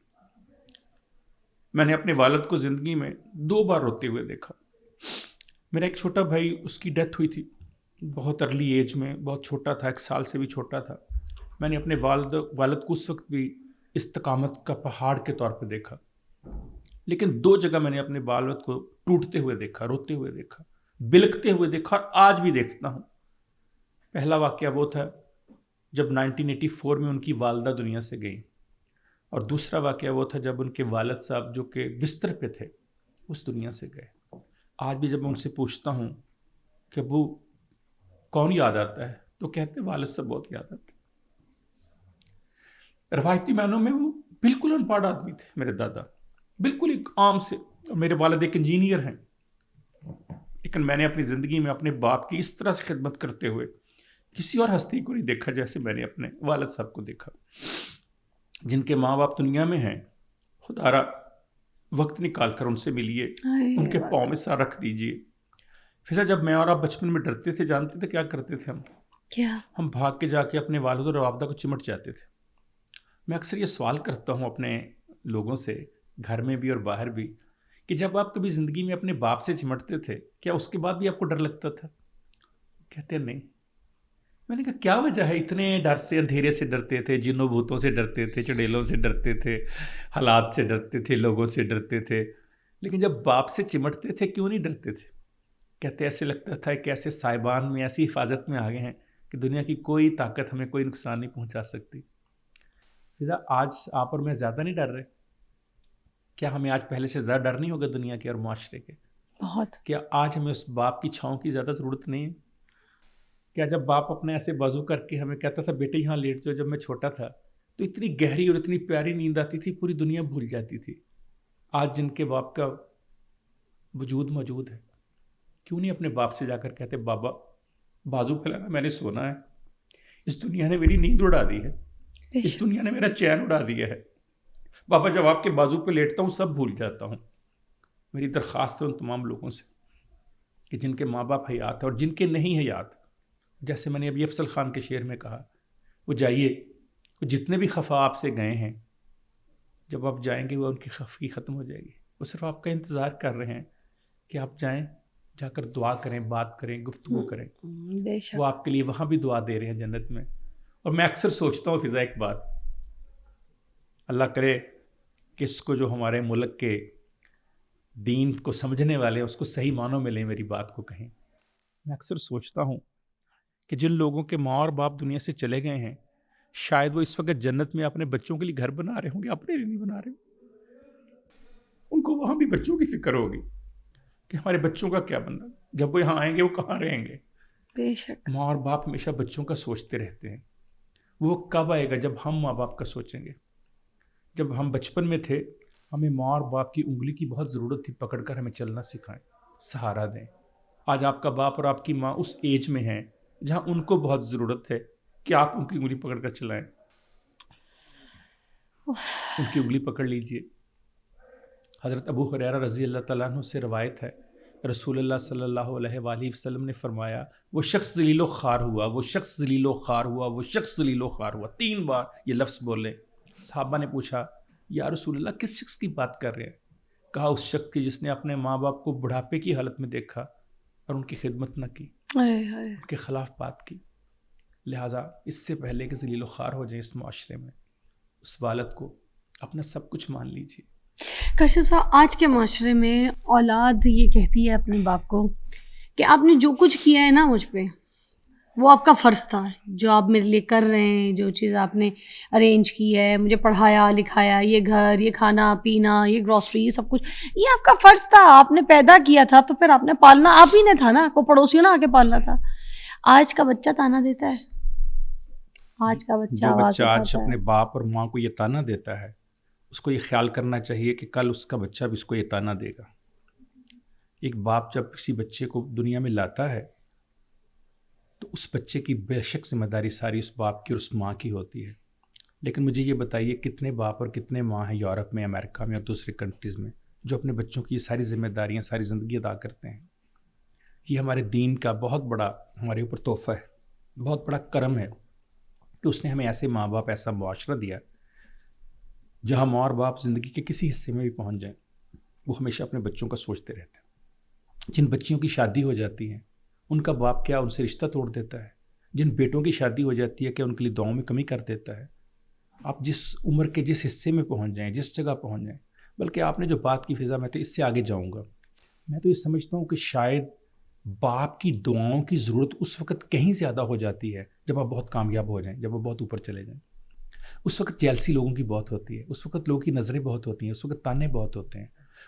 میں نے اپنے والد کو زندگی میں 2 بار روتے ہوئے دیکھا. میرا ایک چھوٹا بھائی, اس کی ڈیتھ ہوئی تھی بہت ارلی ایج میں, بہت چھوٹا تھا, 1 سال سے بھی چھوٹا تھا. میں نے اپنے والد کو اس وقت بھی استقامت کا پہاڑ کے طور پہ دیکھا. لیکن 2 جگہ میں نے اپنے والد کو ٹوٹتے ہوئے دیکھا, روتے ہوئے دیکھا, بلکتے ہوئے دیکھا, اور آج بھی دیکھتا ہوں. پہلا واقعہ وہ تھا جب 1984 میں ان کی والدہ دنیا سے گئیں, اور دوسرا واقعہ وہ تھا جب ان کے والد صاحب جو کہ بستر پہ تھے اس دنیا سے گئے. آج بھی جب میں ان سے پوچھتا ہوں کہ ابو کون یاد آتا ہے تو کہتے والد صاحب بہت یاد آتے. روایتی معنوں میں وہ بالکل ان پڑھ آدمی تھے میرے دادا, بالکل ایک عام سے. اور میرے والد ایک انجینئر ہیں, لیکن میں نے اپنی زندگی میں اپنے باپ کی اس طرح سے خدمت کرتے ہوئے کسی اور ہستی کو نہیں دیکھا جیسے میں نے اپنے والد صاحب کو دیکھا. جن کے ماں باپ دنیا میں ہیں, خدا را وقت نکال کر ان سے ملیے, ان کے پاؤں میں سر رکھ دیجئے. فضا جب میں اور آپ بچپن میں ڈرتے تھے, جانتے تھے کیا کرتے تھے ہم بھاگ کے جا کے اپنے والد اور والدہ کو چمٹ جاتے تھے. میں اکثر یہ سوال کرتا ہوں اپنے لوگوں سے, گھر میں بھی اور باہر بھی, کہ جب آپ کبھی زندگی میں اپنے باپ سے چمٹتے تھے کیا اس کے بعد بھی آپ کو ڈر لگتا تھا؟ کہتے ہیں نہیں. میں نے کہا کیا وجہ ہے اتنے ڈر سے؟ اندھیرے سے ڈرتے تھے, جنوں بھوتوں سے ڈرتے تھے, چڑیلوں سے ڈرتے تھے, حالات سے ڈرتے تھے, لوگوں سے ڈرتے تھے, لیکن جب باپ سے چمٹتے تھے کیوں نہیں ڈرتے تھے؟ کہتے ایسے لگتا تھا کہ ایسے صاحبان میں, ایسی حفاظت میں آگے ہیں کہ دنیا کی کوئی طاقت ہمیں کوئی نقصان نہیں پہنچا سکتی. فضا آج آپ اور میں زیادہ نہیں ڈر رہے؟ کیا ہمیں آج پہلے سے زیادہ ڈر نہیں ہوگا دنیا کے اور معاشرے کے؟ بہت. کیا آج ہمیں اس باپ کی چھاؤں کی زیادہ ضرورت نہیں ہے؟ کیا جب باپ اپنے ایسے بازو کر کے ہمیں کہتا تھا بیٹے یہاں لیٹ جاؤ, جب میں چھوٹا تھا تو اتنی گہری اور اتنی پیاری نیند آتی تھی پوری دنیا بھول جاتی تھی. آج جن کے باپ کا وجود موجود ہے, کیوں نہیں اپنے باپ سے جا کر کہتے بابا بازو پھیلانا, میں نے سونا ہے, اس دنیا نے میری نیند اڑا دی ہے, اس دنیا نے میرا چین اڑا دیا ہے. بابا جب آپ کے بازو پہ لیٹتا ہوں سب بھول جاتا ہوں. میری درخواست ہے ان تمام لوگوں سے کہ جن کے ماں باپ حیات ہیں اور جن کے نہیں حیات, جیسے میں نے ابھی افضل خان کے شعر میں کہا, وہ جائیے, وہ جتنے بھی خفا آپ سے گئے ہیں جب آپ جائیں گے وہ ان کی خفگی ختم ہو جائے گی. وہ صرف آپ کا انتظار کر رہے ہیں کہ آپ جائیں, جا کر دعا کریں, بات کریں, گفتگو کریں. وہ آپ کے لیے وہاں بھی دعا دے رہے ہیں جنت میں. اور میں اکثر سوچتا ہوں فضا ایک بات, اللہ کرے کہ اس کو جو ہمارے ملک کے دین کو سمجھنے والے ہیں اس کو صحیح معنوں میں لیں, میری بات کو کہیں. میں اکثر سوچتا ہوں کہ جن لوگوں کے ماں اور باپ دنیا سے چلے گئے ہیں شاید وہ اس وقت جنت میں اپنے بچوں کے لیے گھر بنا رہے ہوں گے, اپنے لیے نہیں بنا رہے. ان کو وہاں بھی بچوں کی فکر ہوگی کہ ہمارے بچوں کا کیا بننا, جب وہ یہاں آئیں گے وہ کہاں رہیں گے. بے شک ماں اور باپ ہمیشہ بچوں کا سوچتے رہتے ہیں. وہ کب آئے گا جب ہم ماں باپ کا سوچیں گے. جب ہم بچپن میں تھے ہمیں ماں اور باپ کی انگلی کی بہت ضرورت تھی, پکڑ کر ہمیں چلنا سکھائیں, سہارا دیں. آج آپ کا باپ اور آپ کی ماں اس ایج میں ہیں جہاں ان کو بہت ضرورت ہے کہ آپ ان کی انگلی پکڑ کر چلائیں. ان کی انگلی پکڑ لیجئے. حضرت ابو ہریرہ رضی اللہ تعالیٰ عنہ سے روایت ہے, رسول اللہ صلی اللہ علیہ وآلہ وسلم نے فرمایا وہ شخص ذلیل و خوار ہوا, وہ شخص ذلیل و خوار ہوا, وہ شخص ذلیل و خوار ہوا. 3 بار یہ لفظ بولے. صحابہ نے پوچھا یا رسول اللہ کس شخص کی بات کر رہے ہیں؟ کہا اس شخص کی جس نے اپنے ماں باپ کو بڑھاپے کی حالت میں دیکھا اور ان کی خدمت نہ کی, ان کے خلاف بات کی. لہٰذا اس سے پہلے کہ ذلیل و خوار ہو جائیں اس معاشرے میں, اس والد کو اپنا سب کچھ مان لیجیے. کاشف صاحب آج کے معاشرے میں اولاد یہ کہتی ہے اپنے باپ کو کہ آپ نے جو کچھ کیا ہے نا مجھ پہ وہ آپ کا فرض تھا جو آپ میرے لیے کر رہے ہیں, جو چیز آپ نے ارینج کی ہے, مجھے پڑھایا لکھایا, یہ گھر, یہ کھانا پینا, یہ گروسری, یہ سب کچھ یہ آپ کا فرض تھا. آپ نے پیدا کیا تھا تو پھر آپ نے پالنا آپ ہی نے تھا نا, کوئی پڑوسیوں نے آ کے پالنا تھا. آج کا بچہ تانا دیتا ہے, آج کا بچہ جو آواز بچہ آج اٹھاتا اپنے ہے. باپ اور ماں کو یہ تانا دیتا ہے, اس کو یہ خیال کرنا چاہیے کہ کل اس کا بچہ بھی اس کو یہ تانا دے گا. ایک باپ جب کسی بچے کو دنیا میں لاتا ہے تو اس بچے کی بے شک ذمہ داری ساری اس باپ کی اور اس ماں کی ہوتی ہے. لیکن مجھے یہ بتائیے کتنے باپ اور کتنے ماں ہیں یورپ میں, امریکہ میں اور دوسرے کنٹریز میں جو اپنے بچوں کی یہ ساری ذمہ داریاں ساری زندگی ادا کرتے ہیں. یہ ہمارے دین کا بہت بڑا ہمارے اوپر تحفہ ہے, بہت بڑا کرم ہے کہ اس نے ہمیں ایسے ماں باپ, ایسا معاشرہ دیا جہاں ماں اور باپ زندگی کے کسی حصے میں بھی پہنچ جائیں وہ ہمیشہ اپنے بچوں کا سوچتے رہتے ہیں. جن بچیوں کی شادی ہو جاتی ہے ان کا باپ کیا ان سے رشتہ توڑ دیتا ہے, جن بیٹوں کی شادی ہو جاتی ہے کیا ان کے لیے دعاؤں میں کمی کر دیتا ہے. آپ جس عمر کے جس حصے میں پہنچ جائیں, جس جگہ پہنچ جائیں, بلکہ آپ نے جو بات کی فضا, میں تو اس سے آگے جاؤں گا. میں تو یہ سمجھتا ہوں کہ شاید باپ کی دعاؤں کی ضرورت اس وقت کہیں زیادہ ہو جاتی ہے جب آپ بہت کامیاب ہو جائیں, جب وہ بہت اوپر چلے جائیں. اس وقت جیلسی لوگوں کی بہت ہوتی ہے, اس وقت لوگوں کی نظریں بہت ہوتی ہیں, اس وقت تانے بہت ہوتے ہیں,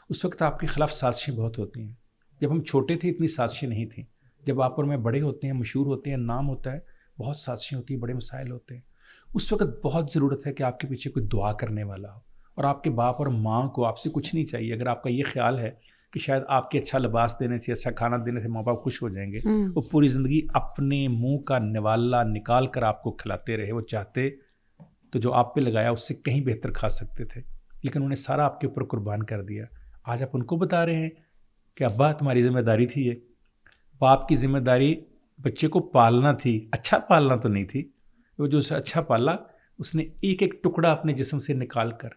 اس وقت آپ کے خلاف سازشیں بہت ہوتی ہیں. جب ہم چھوٹے تھے اتنی سازشیں نہیں تھیں. جب آپ اور میں بڑے ہوتے ہیں, مشہور ہوتے ہیں, نام ہوتا ہے, بہت سازشیں ہوتی ہیں, بڑے مسائل ہوتے ہیں. اس وقت بہت ضرورت ہے کہ آپ کے پیچھے کوئی دعا کرنے والا ہو, اور آپ کے باپ اور ماں کو آپ سے کچھ نہیں چاہیے. اگر آپ کا یہ خیال ہے کہ شاید آپ کے اچھا لباس دینے سے, اچھا کھانا دینے سے ماں باپ خوش ہو جائیں گے, وہ پوری زندگی اپنے منہ کا نوالا نکال کر آپ کو کھلاتے رہے. وہ چاہتے تو جو آپ پہ لگایا اس سے کہیں بہتر کھا سکتے تھے, لیکن انہوں نے سارا آپ کے اوپر قربان کر دیا. آج آپ ان کو بتا رہے ہیں کہ ابا تمہاری ذمہ داری تھی, یہ باپ کی ذمہ داری بچے کو پالنا تھی, اچھا پالنا تو نہیں تھی. وہ جو اسے اچھا پالا, اس نے ایک ایک ٹکڑا اپنے جسم سے نکال کر,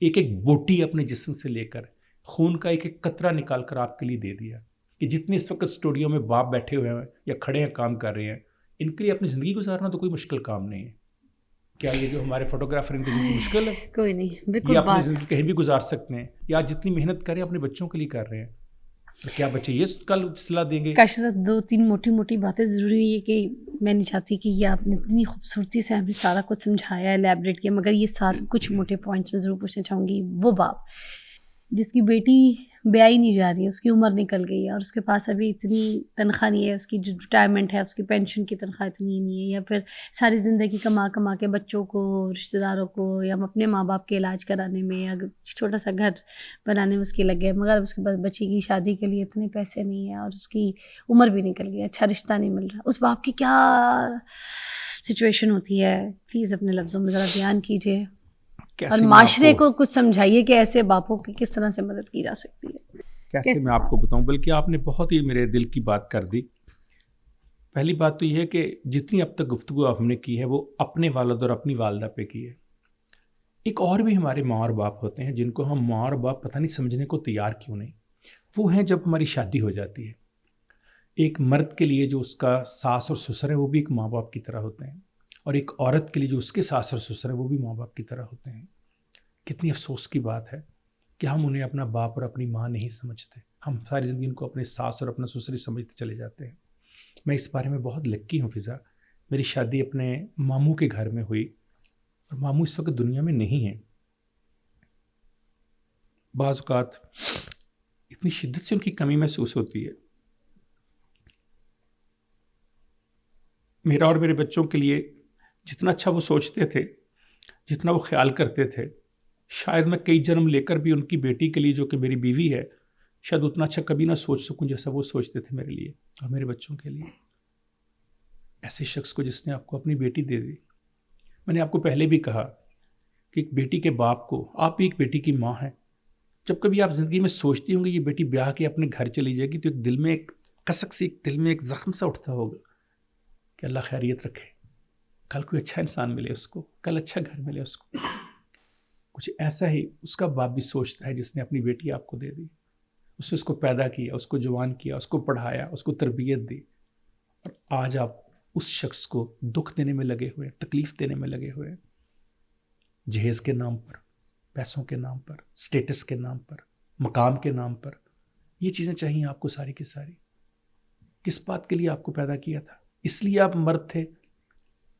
ایک ایک بوٹی اپنے جسم سے لے کر, خون کا ایک ایک قطرہ نکال کر آپ کے لیے دے دیا. کہ جتنے اس وقت اسٹوڈیو میں باپ بیٹھے ہوئے ہیں یا کھڑے ہیں کام کر رہے ہیں, ان کے لیے اپنی زندگی گزارنا تو کوئی مشکل کام نہیں ہے. کیا یہ جو ہمارے فوٹوگرافر ان کی زندگی مشکل ہے؟ کوئی نہیں, بالکل. یہ اپنی زندگی کہیں بھی گزار سکتے ہیں, یا جتنی محنت کریں اپنے بچوں کے لیے کر رہے ہیں. کیا بچے یہ کل صلاح دیں گے؟ کاشف صاحب, 2-3 موٹی موٹی باتیں ضروری ہے کہ میں نہیں چاہتی کہ یہ آپ نے اتنی خوبصورتی سے ہمیں سارا کچھ سمجھایا ہے, ایلیبریٹ کیا, مگر یہ 7 کچھ موٹے پوائنٹس میں ضرور پوچھنا چاہوں گی. وہ باپ جس کی بیٹی بیائی نہیں جا رہی ہے, اس کی عمر نکل گئی ہے اور اس کے پاس ابھی اتنی تنخواہ نہیں ہے, اس کی جو ریٹائرمنٹ ہے اس کی پینشن کی تنخواہ اتنی نہیں ہے, یا پھر ساری زندگی کما کے بچوں کو, رشتہ داروں کو, یا اپنے ماں باپ کے علاج کرانے میں, یا چھوٹا سا گھر بنانے میں اس کے لگے, مگر اس کے پاس بچی کی شادی کے لیے اتنے پیسے نہیں ہیں اور اس کی عمر بھی نکل گئی, اچھا رشتہ نہیں مل رہا. اس باپ کی کیا سچویشن ہوتی ہے؟ پلیز اپنے لفظوں میں ذرا بیان کیجیے, اور معاشرے کو کچھ سمجھائیے کہ ایسے باپوں کی کس طرح سے مدد کی جا سکتی ہے. کیسے میں آپ کو بتاؤں, بلکہ آپ نے بہت ہی میرے دل کی بات کر دی. پہلی بات تو یہ ہے کہ جتنی اب تک گفتگو ہم نے کی ہے وہ اپنے والد اور اپنی والدہ پہ کی ہے. ایک اور بھی ہمارے ماں اور باپ ہوتے ہیں جن کو ہم ماں اور باپ پتہ نہیں سمجھنے کو تیار کیوں نہیں. وہ ہیں جب ہماری شادی ہو جاتی ہے. ایک مرد کے لیے جو اس کا ساس اور سسر ہے وہ بھی ایک ماں باپ کی طرح ہوتے ہیں, اور ایک عورت کے لیے جو اس کے ساس اور سسر ہے وہ بھی ماں باپ کی طرح ہوتے ہیں. کتنی افسوس کی بات ہے کہ ہم انہیں اپنا باپ اور اپنی ماں نہیں سمجھتے. ہم ساری زندگی ان کو اپنے ساس اور اپنا سسر سمجھتے چلے جاتے ہیں. میں اس بارے میں بہت لکی ہوں فضا. میری شادی اپنے ماموں کے گھر میں ہوئی, اور ماموں اس وقت دنیا میں نہیں ہیں. بعض اوقات اتنی شدت سے ان کی کمی محسوس ہوتی ہے. میرا اور میرے بچوں کے لیے جتنا اچھا وہ سوچتے تھے, جتنا وہ خیال کرتے تھے, شاید میں کئی جنم لے کر بھی ان کی بیٹی کے لیے جو کہ میری بیوی ہے شاید اتنا اچھا کبھی نہ سوچ سکوں جیسا وہ سوچتے تھے میرے لیے اور میرے بچوں کے لیے. ایسے شخص کو جس نے آپ کو اپنی بیٹی دے دی. میں نے آپ کو پہلے بھی کہا کہ ایک بیٹی کے باپ کو, آپ بھی ایک بیٹی کی ماں ہیں, جب کبھی آپ زندگی میں سوچتی ہوں گے یہ بیٹی بیاہ کے اپنے گھر چلی جائے گی تو ایک دل میں ایک کسک سی, ایک دل میں ایک زخم سا اٹھتا ہوگا کہ اللہ خیریت رکھے, کل کوئی اچھا انسان ملے اس کو, کل اچھا گھر ملے اس کو. کچھ ایسا ہی اس کا باپ بھی سوچتا ہے جس نے اپنی بیٹی آپ کو دے دی. اس نے اس کو پیدا کیا, اس کو جوان کیا, اس کو پڑھایا, اس کو تربیت دی, اور آج آپ اس شخص کو دکھ دینے میں لگے ہوئے, تکلیف دینے میں لگے ہوئے, جہیز کے نام پر, پیسوں کے نام پر, سٹیٹس کے نام پر, مقام کے نام پر. یہ چیزیں چاہیے آپ کو ساری کی ساری. کس بات کے لیے آپ کو پیدا کیا تھا؟ اس لیے آپ مرد تھے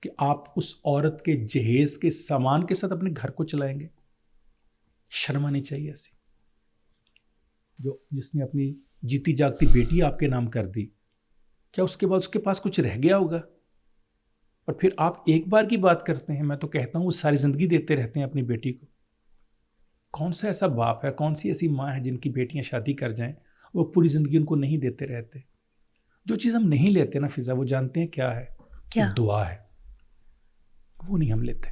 کہ آپ اس عورت کے جہیز کے سامان کے ساتھ اپنے گھر کو چلائیں گے. شرم آنی چاہیے ایسی. جس نے اپنی جیتی جاگتی بیٹی آپ کے نام کر دی, کیا اس کے بعد اس کے پاس کچھ رہ گیا ہوگا؟ اور پھر آپ ایک بار کی بات کرتے ہیں. میں تو کہتا ہوں وہ ساری زندگی دیتے رہتے ہیں اپنی بیٹی کو. کون سا ایسا باپ ہے, کون سی ایسی ماں ہے جن کی بیٹیاں شادی کر جائیں وہ پوری زندگی ان کو نہیں دیتے رہتے؟ جو چیز ہم نہیں لیتے نا فضا, وہ جانتے ہیں کیا ہے؟ کیا؟ دعا ہے. وہ نہیں ہم لیتے.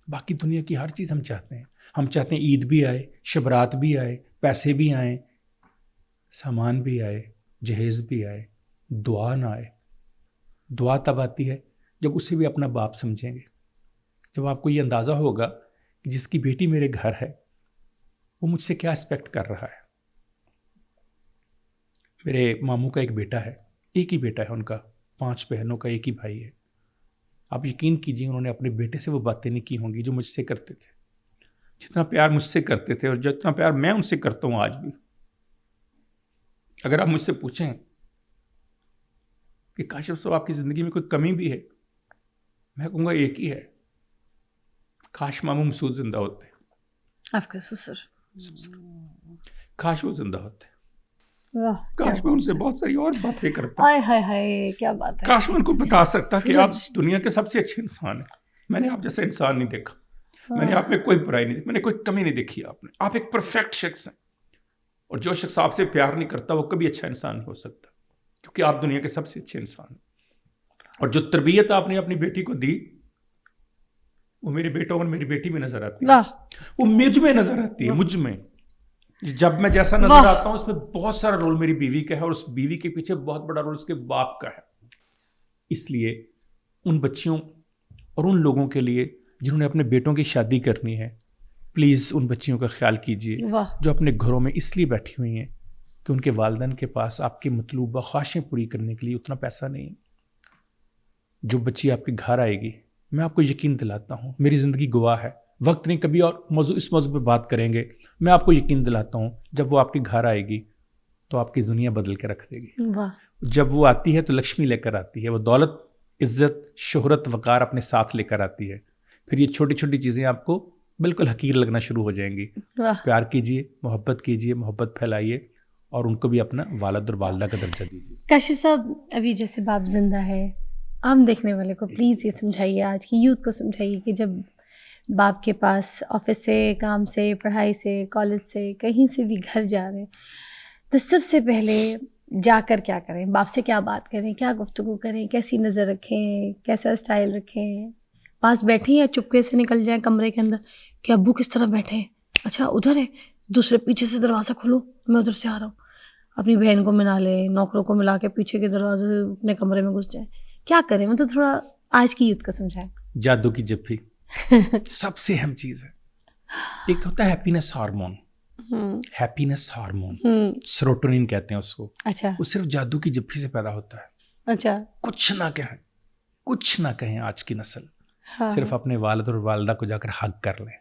باقی دنیا کی ہر چیز ہم چاہتے ہیں. ہم چاہتے ہیں عید بھی آئے, شبرات بھی آئے, پیسے بھی آئیں, سامان بھی آئے, جہیز بھی آئے, دعا نہ آئے. دعا تب آتی ہے جب اسے بھی اپنا باپ سمجھیں گے. جب آپ کو یہ اندازہ ہوگا کہ جس کی بیٹی میرے گھر ہے وہ مجھ سے کیا ایکسپیکٹ کر رہا ہے. میرے ماموں کا ایک بیٹا ہے, ایک ہی بیٹا ہے ان کا, 5 بہنوں کا ایک ہی بھائی ہے. آپ یقین کیجیے انہوں نے اپنے بیٹے سے وہ باتیں نہیں کی ہوں گی جو مجھ سے کرتے تھے. جتنا پیار مجھ سے کرتے تھے اور جتنا پیار میں ان سے کرتا ہوں آج بھی. اگر آپ مجھ سے پوچھیں کہ کاشف صاحب آپ کی زندگی میں کوئی کمی بھی ہے, میں کہوں گا ایک ہی ہے, کاش ماموں مسعود زندہ ہوتے. آپ کے سسر, کاش وہ زندہ ہوتے. واہ, کاش میں ان سے بہت ساری اور باتیں کرتا. ہائے ہائے ہائے, کیا بات ہے. کاش میں ان کو بتا سکتا کہ آپ دنیا کے سب سے اچھے انسان ہیں. میں نے آپ جیسا انسان نہیں دیکھا. میں نے آپ میں کوئی برائی نہیں دیکھی, میں نے کوئی کمی نہیں دیکھی آپ نے. آپ ایک پرفیکٹ شخص ہیں, اور جو شخص آپ سے پیار نہیں کرتا وہ کبھی اچھا انسان نہیں ہو سکتا, کیونکہ آپ دنیا کے سب سے اچھے انسان ہیں. اور جو تربیت آپ نے اپنی بیٹی کو دی وہ میرے بیٹوں اور میری بیٹی میں نظر آتی ہے. وہ مجھ میں نظر آتی ہے, مجھ میں. جب میں جیسا نظر آتا ہوں اس میں بہت سارا رول میری بیوی کا ہے, اور اس بیوی کے پیچھے بہت بڑا رول اس کے باپ کا ہے. اس لیے ان بچیوں اور ان لوگوں کے لیے جنہوں نے اپنے بیٹوں کی شادی کرنی ہے, پلیز ان بچیوں کا خیال کیجیے جو اپنے گھروں میں اس لیے بیٹھی ہوئی ہیں کہ ان کے والدین کے پاس آپ کی مطلوبہ خواہشیں پوری کرنے کے لیے اتنا پیسہ نہیں. جو بچی آپ کے گھر آئے گی, میں آپ کو یقین دلاتا ہوں, میری زندگی گواہ ہے, وقت نہیں کبھی اور اس موضوع پہ بات کریں گے, میں آپ کو یقین دلاتا ہوں جب وہ آپ کے گھر آئے گی تو آپ کی دنیا بدل کے رکھ دے گی. جب وہ آتی ہے تو لکشمی لے کر آتی ہے, وہ دولت, عزت, شہرت, وقار اپنے ساتھ لے کر آتی ہے. پھر یہ چھوٹی چھوٹی چیزیں آپ کو بالکل حقیر لگنا شروع ہو جائیں گی. پیار کیجیے, محبت کیجیے, محبت پھیلائیے, اور ان کو بھی اپنا والد اور والدہ کا درجہ دیجیے. کاشف صاحب, ابھی جیسے باپ زندہ ہے, عام دیکھنے والے کو پلیز یہ سمجھائیے, آج کی یوتھ کو سمجھائیے کہ جب باپ کے پاس آفس سے, کام سے, پڑھائی سے, کالج سے, کہیں سے بھی گھر جا رہے ہیں تو سب سے پہلے جا کر کیا کریں؟ باپ سے کیا بات کریں, کیا گفتگو کریں, کیسی نظر رکھیں, کیسا اسٹائل رکھیں؟ پاس بیٹھیں یا چپکے سے نکل جائیں کمرے کے اندر کہ ابو کس طرح بیٹھے ہیں, اچھا ادھر ہے, دوسرے پیچھے سے دروازہ کھولو, میں ادھر سے آ رہا ہوں. اپنی بہن کو ملا لیں, نوکروں کو ملا کے پیچھے کے دروازے اپنے کمرے میں گھس جائیں. کیا کریں؟ مطلب تھوڑا آج کی یوتھ کو سمجھائیں. جادو کی جپھی سب سے اہم چیز ہے. ایک ہوتا ہے happiness hormone, happiness hormone, serotonin کہتے ہیں اس کو. اچھا, وہ صرف جادو کی جپھی سے پیدا ہوتا ہے. اچھا, کچھ نہ کہیں, کچھ نہ کہیں آج کی نسل, صرف اپنے والد اور والدہ کو جا کر حق کر لیں,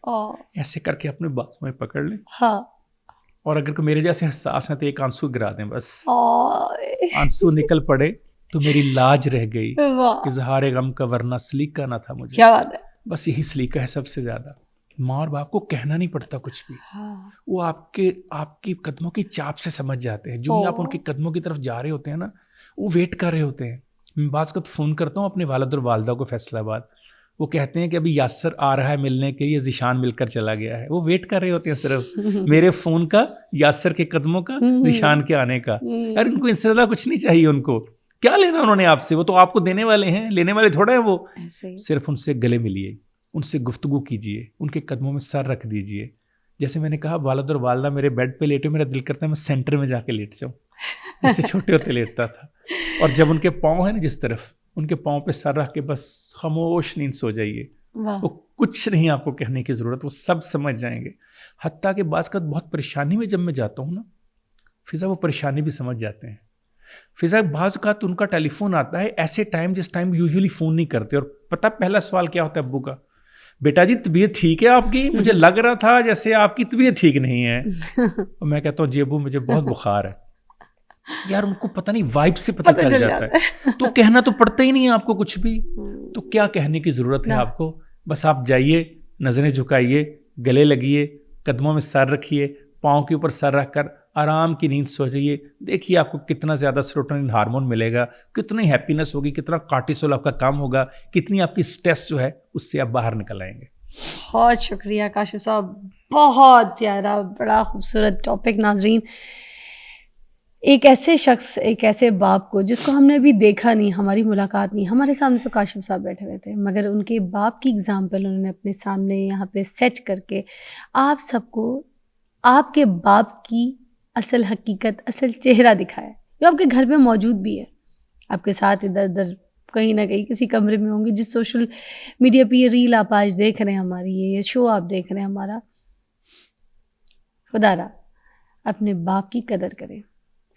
ایسے کر کے اپنے بازو میں پکڑ لیں, اور اگر میرے جیسے حساس ہیں تو ایک آنسو گرا دیں, بس آنسو نکل پڑے تو میری لاج رہ گئی. اظہار غم کا ورنہ سلیقہ نہ تھا مجھے. کیا بات ہے. بس یہی سلیقہ ہے سب سے زیادہ. ماں اور باپ کو کہنا نہیں پڑتا کچھ بھی, وہ آپ کی قدموں کی چاپ سے سمجھ جاتے ہیں. جو ہی آپ ان کے قدموں کی طرف جا رہے ہوتے ہیں نا, وہ ویٹ کر رہے ہوتے ہیں. میں بعض کا فون کرتا ہوں اپنے والد اور والدہ کو فیصلہ آباد, وہ کہتے ہیں کہ ابھی یاسر آ رہا ہے ملنے کے لیے, ذیشان مل کر چلا گیا ہے. وہ ویٹ کر رہے ہوتے ہیں صرف میرے فون کا, یاسر کے قدموں کا, ذیشان کے آنے کا. یار ان کو ان سے زیادہ کچھ نہیں چاہیے. ان کو کیا لینا انہوں نے آپ سے, وہ تو آپ کو دینے والے ہیں, لینے والے تھوڑا ہیں وہ. صرف ان سے گلے ملیے, ان سے گفتگو کیجیے, ان کے قدموں میں سر رکھ دیجیے. جیسے میں نے کہا والد اور والدہ میرے بیڈ پہ لیٹے, میرا دل کرتا ہے میں سینٹر میں جا کے لیٹ جاؤں, جیسے چھوٹے ہوتے لیٹتا تھا. اور جب ان کے پاؤں ہیں نا جس طرف, ان کے پاؤں پہ سر رکھ کے بس خاموش نیند سو جائیے. وہ کچھ نہیں آپ کو کہنے کی ضرورت, وہ سب سمجھ جائیں گے. حتیٰ کہ بعض کا بہت پریشانی میں جب میں جاتا ہوں نا فضا, وہ پریشانی بھی سمجھ جاتے ہیں. فضا بعض اوقات ان کا ٹیلی فون آتا ہے ایسے ٹائم جس ٹائم یوزولی فون نہیں کرتے, اور پتہ پہلا سوال کیا ہوتا ہے ابو کا, بیٹا جی طبیعت ٹھیک ہے آپ کی, مجھے لگ رہا تھا جیسے آپ کی طبیعت ٹھیک نہیں ہے. اور میں کہتا ہوں جی ابو مجھے بہت بخار ہے. یار ان کو پتہ نہیں وائب سے پتہ چل جاتا ہے. تو کہنا تو پڑتا ہی نہیں ہے آپ کو کچھ بھی, تو کیا کہنے کی ضرورت ہے آپ کو. بس آپ جائیے, نظریں جھکائیے, گلے لگیے, قدموں میں سر رکھیے, پاؤں کے اوپر سر رکھ کر آرام کی نیند سو جائیے. دیکھیے آپ کو کتنا زیادہ سیروٹونن ہارمون ملے گا, کتنی ہیپینس ہوگی, کتنا کارٹیسول آپ کا کام ہوگا, کتنی آپ کی اسٹریس جو ہے اس سے آپ باہر نکل آئیں گے. بہت شکریہ کاشف صاحب, بہت پیارا, بڑا خوبصورت ٹاپک. ناظرین, ایک ایسے شخص, ایک ایسے باپ کو جس کو ہم نے ابھی دیکھا نہیں, ہماری ملاقات نہیں, ہمارے سامنے تو کاشف صاحب بیٹھے ہوئے تھے, مگر ان کے باپ کی اگزامپل انہوں نے اپنے سامنے یہاں پہ سیٹ کر کے آپ سب کو آپ کے باپ کی اصل حقیقت, اصل چہرہ دکھایا, جو آپ کے گھر میں موجود بھی ہے, آپ کے ساتھ ادھر ادھر کہیں نہ کہیں کسی کمرے میں ہوں گے. جس سوشل میڈیا پہ یہ ریل آپ آج دیکھ رہے ہیں ہماری, یہ شو آپ دیکھ رہے ہیں ہمارا, خدا را اپنے باپ کی قدر کریں,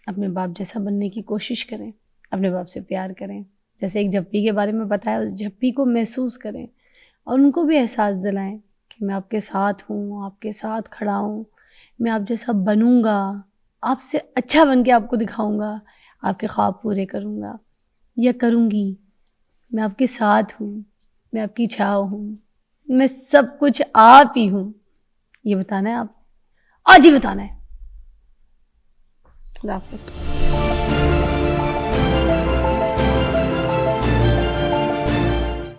اپنے باپ جیسا بننے کی کوشش کریں, اپنے باپ سے پیار کریں. جیسے ایک جھپی کے بارے میں بتایا, اس جھپی کو محسوس کریں اور ان کو بھی احساس دلائیں کہ میں آپ کے ساتھ ہوں, آپ کے ساتھ کھڑا ہوں, میں آپ جیسا بنوں گا, آپ سے اچھا بن کے آپ کو دکھاؤں گا, آپ کے خواب پورے کروں گا یا کروں گی. میں آپ کے ساتھ ہوں, میں آپ کی چھاؤ ہوں, میں سب کچھ آپ ہی ہوں. یہ بتانا ہے, آپ آج ہی بتانا ہے. خدا حافظ.